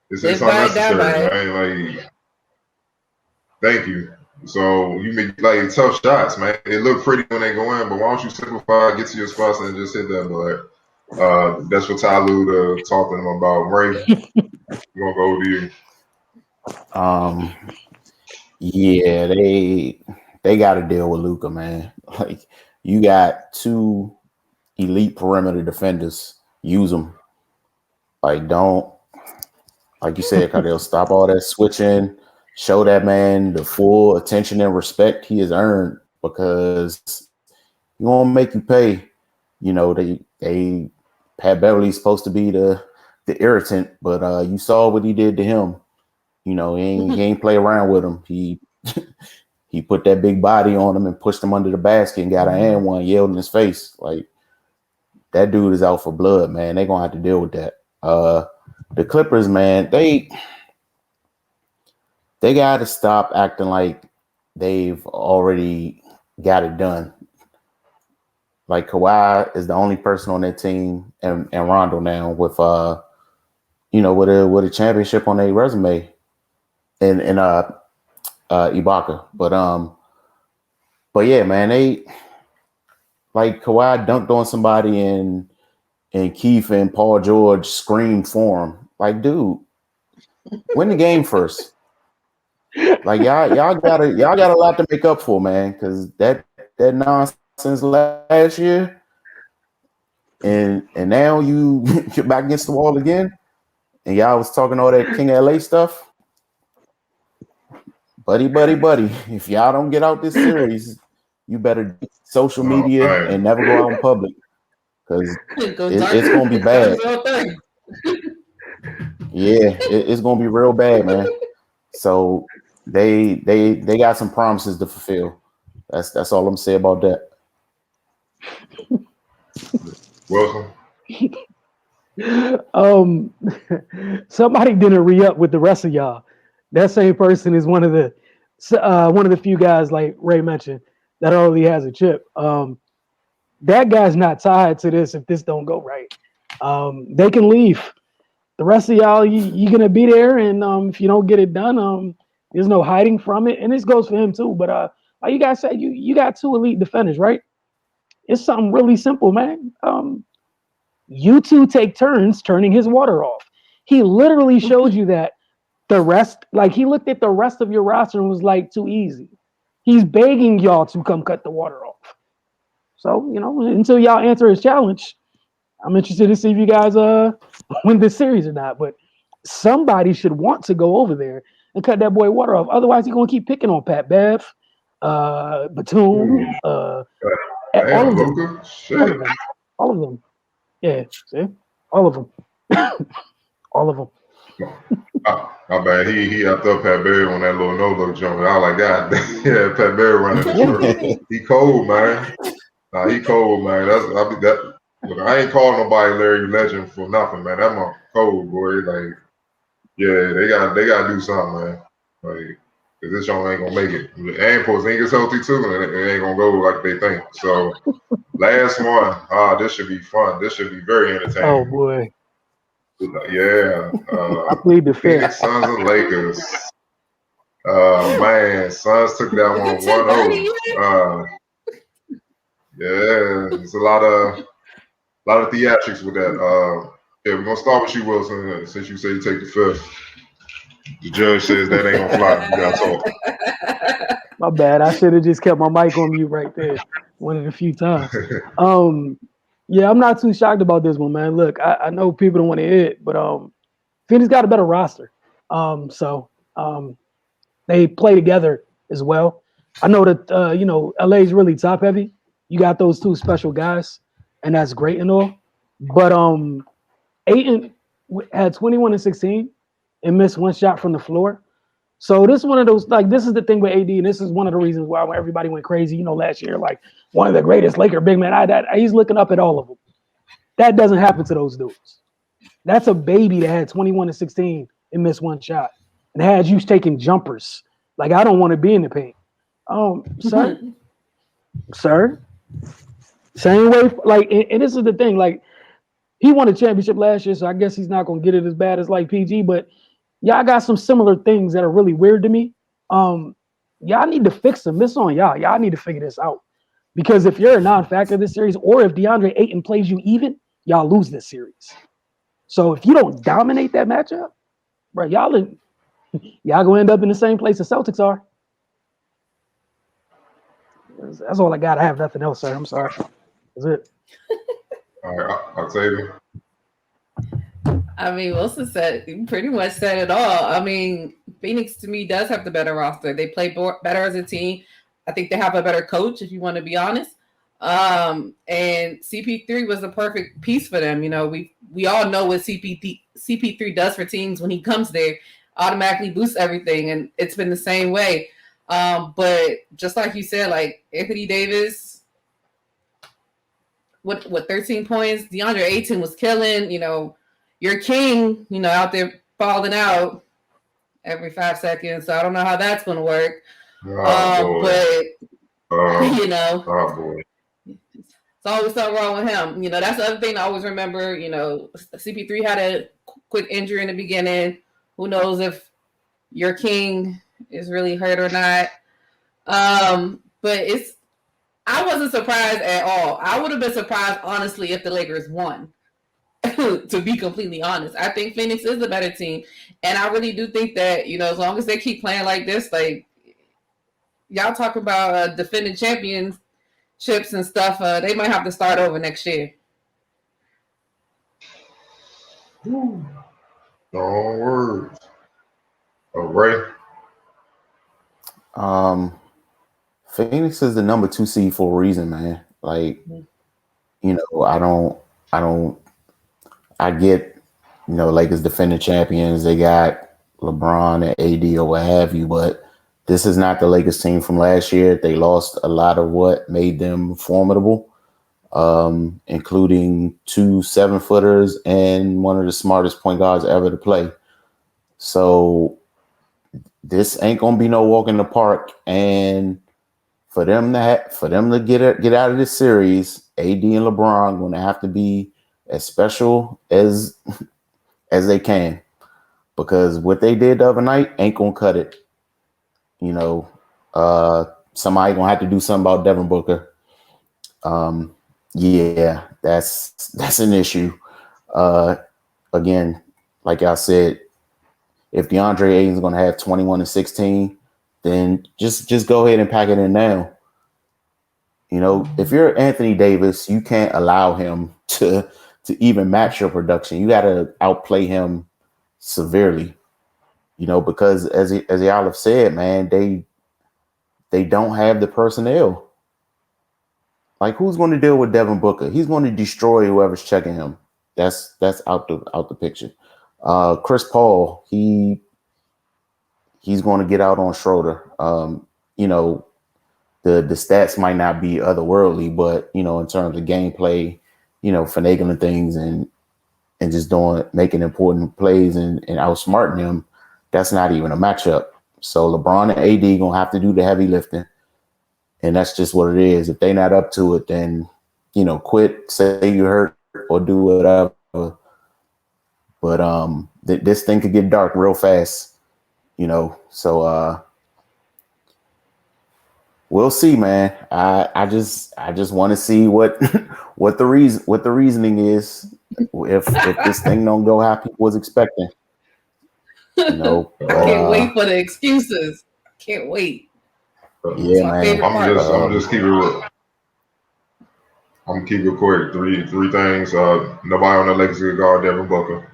It's unnecessary, man. Like, thank you. So you make tough shots, man. It look pretty when they go in, but why don't you simplify, get to your spots, and just hit that, but that's what Ty Lue talked to them about. Ray, we're gonna go to you. Yeah, they got to deal with Luka, man. Like, you got 2 elite perimeter defenders. Use them. Like, don't, like you said, Cardell, stop all that switching. Show that man the full attention and respect he has earned, because he won't make you pay. They Pat Beverly's supposed to be the irritant, but you saw what he did to him. He ain't play around with him. He put that big body on him and pushed him under the basket and got an and one, yelled in his face. Like, that dude is out for blood, man. They're gonna have to deal with that. The Clippers, man, they got to stop acting like they've already got it done. Like, Kawhi is the only person on that team, and Rondo now with with a championship on their resume. And Ibaka. But yeah, man, they like Kawhi dunked on somebody and Keith and Paul George screamed for him. Like, dude, win the game first. Like y'all got a lot to make up for, man, because that nonsense last year, and now you're back against the wall again, and y'all was talking all that King LA stuff. Buddy. If y'all don't get out this series, you better social media and never go out in public because it's gonna be bad. Yeah, it's gonna be real bad, man. So they got some promises to fulfill. That's all I'm gonna say about that. Welcome. Somebody didn't re-up with the rest of y'all. That same person is one of the few guys, like Ray mentioned, that already has a chip. That guy's not tied to this if this don't go right. They can leave. The rest of y'all, you're gonna be there, and if you don't get it done, there's no hiding from it. And this goes for him too. But like you guys said, you got two elite defenders, right? It's something really simple, man. You two take turns turning his water off. He literally showed you that the rest, like he looked at the rest of your roster and was like, too easy. He's begging y'all to come cut the water off. So, until y'all answer his challenge, I'm interested to see if you guys win this series or not. But somebody should want to go over there and cut that boy water off. Otherwise, he's gonna keep picking on Pat Bev, Batum, all of them. All of them. Yeah, see? All of them. All of them. My bad. He upped up Pat Bear on that little no-look jump. I was like, God, yeah, Pat Bear running the show. He cold, man. Nah, he cold, man. Look, I ain't calling nobody Larry Legend for nothing, man. That my cold, boy. Like, yeah, they gotta do something, man. Like, cause this young ain't gonna make it. And Porzingis healthy too, and it ain't gonna go like they think. So, last one. This should be fun. This should be very entertaining. Oh boy. Yeah. I plead the fifth. Phoenix Suns and Lakers. Man, Suns took that one 1-0. Yeah, it's a lot of theatrics with that. Yeah, we're gonna start with you, Wilson, since you say you take the fifth. The judge says that ain't gonna fly. You gotta talk. My bad. I should have just kept my mic on mute right there. One of the few times. Yeah, I'm not too shocked about this one, man. Look, I know people don't want to hear it, but Phoenix got a better roster. So they play together as well. I know that LA is really top heavy. You got those two special guys, and that's great and all. But Ayton had 21 and 16 and missed one shot from the floor. So this is one of those, like, this is the thing with AD, and this is one of the reasons why everybody went crazy, last year, like one of the greatest Laker big men. He's looking up at all of them. That doesn't happen to those dudes. That's a baby that had 21 and 16 and missed one shot and had you taking jumpers. Like, I don't want to be in the paint. Sir, same way, like, and this is the thing, like, he won a championship last year, so I guess he's not going to get it as bad as like PG, but y'all got some similar things that are really weird to me. Y'all need to fix them. This on y'all. Y'all need to figure this out. Because if you're a non-factor in this series, or if DeAndre Ayton plays you even, y'all lose this series. So if you don't dominate that matchup, bro, y'all gonna end up in the same place the Celtics are. That's all I got. I have nothing else, sir. I'm sorry. That's it. All right, I'll tell you. I mean, Wilson pretty much said it all. I mean, Phoenix to me does have the better roster. They play better as a team. I think they have a better coach, if you want to be honest. And CP3 was the perfect piece for them. We all know what CP3 does for teams when he comes there. Automatically boosts everything, and it's been the same way. But just like you said, like Anthony Davis, with 13 points, DeAndre Ayton was killing. Your king, out there falling out every 5 seconds. So I don't know how that's going to work. But it's always something wrong with him. That's the other thing I always remember. CP3 had a quick injury in the beginning. Who knows if your king is really hurt or not. But I wasn't surprised at all. I would have been surprised, honestly, if the Lakers won. To be completely honest, I think Phoenix is the better team, and I really do think that, you know, as long as they keep playing like this, like y'all talk about defending championships and stuff, they might have to start over next year. No words. Oh, Ray. Phoenix is the number 2 seed for a reason, man. Like, you know, I get, you know, Lakers defending champions. They got LeBron and AD or what have you, but this is not the Lakers team from last year. They lost a lot of what made them formidable, including 2 7-footers and one of the smartest point guards ever to play. So this ain't gonna be no walk in the park. And for them to get out of this series, AD and LeBron going to have to be as special as they can, because what they did the other night ain't gonna cut it. You know, somebody gonna have to do something about Devin Booker. Yeah, that's an issue. Again, like I said, if DeAndre Ayton's gonna have 21 and 16, then just go ahead and pack it in now. You know, if you're Anthony Davis, you can't allow him to even match your production. You got to outplay him severely. You know, because as y'all have said, man, they don't have the personnel. Like, who's going to deal with Devin Booker? He's going to destroy whoever's checking him. That's out the picture. Chris Paul, he's going to get out on Schroeder. You know, the stats might not be otherworldly, but, you know, in terms of gameplay, you know, finagling things and just making important plays and outsmarting them, that's not even a matchup. So LeBron and AD gonna have to do the heavy lifting, and that's just what it is. If they're not up to it, then, you know, quit, say you hurt, or do whatever. But this thing could get dark real fast, you know. So we'll see, man. I just want to see what the reasoning is if this thing don't go how people was expecting. You know, I can't wait for the excuses. Can't wait. Yeah, man. I'm just keep it. I'm gonna keep it quick. Three things. Nobody on the Lakers can guard Devin Booker.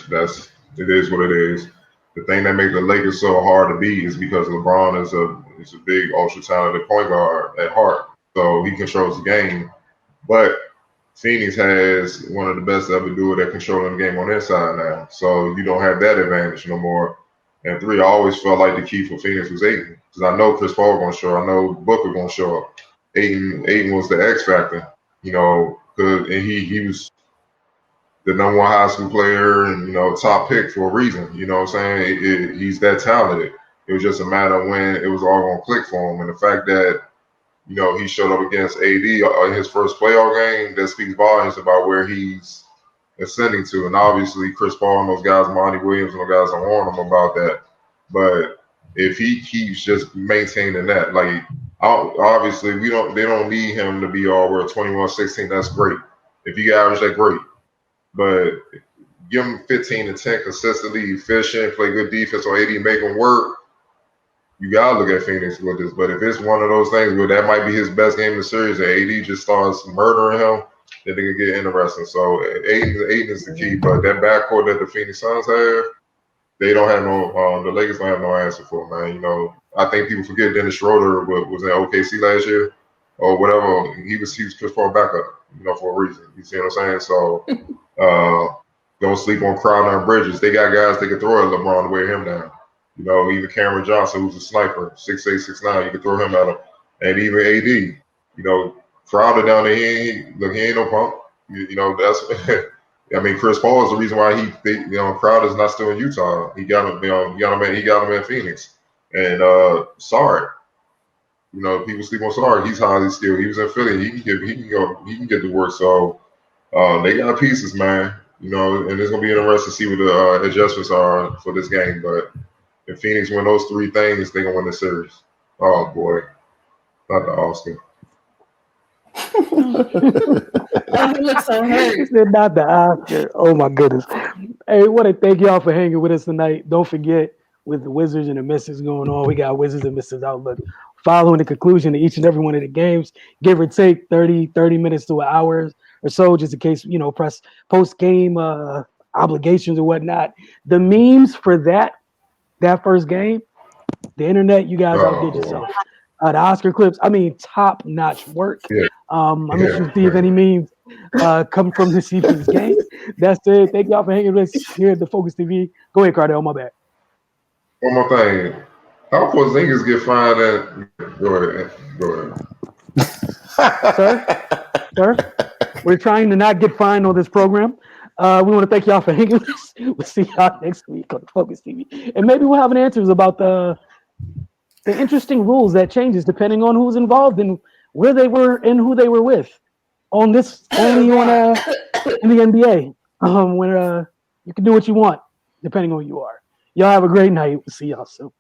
That's it is what it is. The thing that makes the Lakers so hard to beat is because LeBron is a big, ultra talented point guard at heart. So he controls the game. But Phoenix has one of the best to ever do it at controlling the game on their side now. So you don't have that advantage no more. And 3, I always felt like the key for Phoenix was Ayton, because I know Chris Paul gonna show up. I know Booker gonna show up. Ayton was the X factor, you know, and he was the number 1 high school player and, you know, top pick for a reason. You know what I'm saying? He's that talented. It was just a matter of when it was all gonna click for him. And the fact that, you know, he showed up against AD in his first playoff game, that speaks volumes about where he's ascending to. And obviously, Chris Paul and those guys, Monty Williams and those guys, don't warn him about that. But if he keeps just maintaining that, like, obviously, they don't need him to be all world 21-16. That's great. If you average that, great. But give him 15 and 10 consistently, efficient, play good defense on AD, make him work. You gotta look at Phoenix with this. But if it's one of those things where that might be his best game in the series and AD just starts murdering him, then they can get interesting. So Aiden is the key. But that backcourt that the Phoenix Suns have, they don't have no. The Lakers don't have no answer for, man. You know, I think people forget Dennis Schroeder was in OKC last year or whatever. He was Chris Paul backup, you know, for a reason. You see what I'm saying? So don't sleep on Crowder and Bridges. They got guys they can throw at LeBron to wear him down. You know, even Cameron Johnson, who's a sniper, 6'8", 6'9", you can throw him at him. And even AD, you know, Crowder down there, he ain't no punk. You know, that's. I mean, Chris Paul is the reason why Crowder's not still in Utah. He got him, he got him in Phoenix. And Sark, you know, people sleep on Sark. He's highly skilled. He was in Philly. He can get to work. So they got pieces, man. You know, and it's gonna be interesting to see what the adjustments are for this game. But If Phoenix win those 3 things, they gonna win the series. Oh boy, not the Oscar. Oh, he looks so hurt. He said not the Oscar. Oh my goodness. Hey, I want to thank y'all for hanging with us tonight. Don't forget, with the Wizards and the Mystics going on, we got Wizards and Mystics Outlook following the conclusion of each and every one of the games, give or take 30 minutes to an hour or so, just in case, press post-game obligations or whatnot. The memes for that first game, the internet, you guys Oh outdid boy. yourself. The Oscar clips, top-notch work. Yeah. I'm interested to see if any memes come from this evening's game. That's it. Thank y'all for hanging with us here at the Focus TV. Go ahead, Cardell. My bad. One more thing. How Porzingis get fined at? Go ahead. Sir, we're trying to not get fined on this program. We want to thank y'all for hanging with us. We'll see y'all next week on the Focus TV. And maybe we'll have an answers about the interesting rules that changes depending on who's involved and where they were and who they were with. On this, only on in the NBA, where you can do what you want depending on who you are. Y'all have a great night. We'll see y'all soon.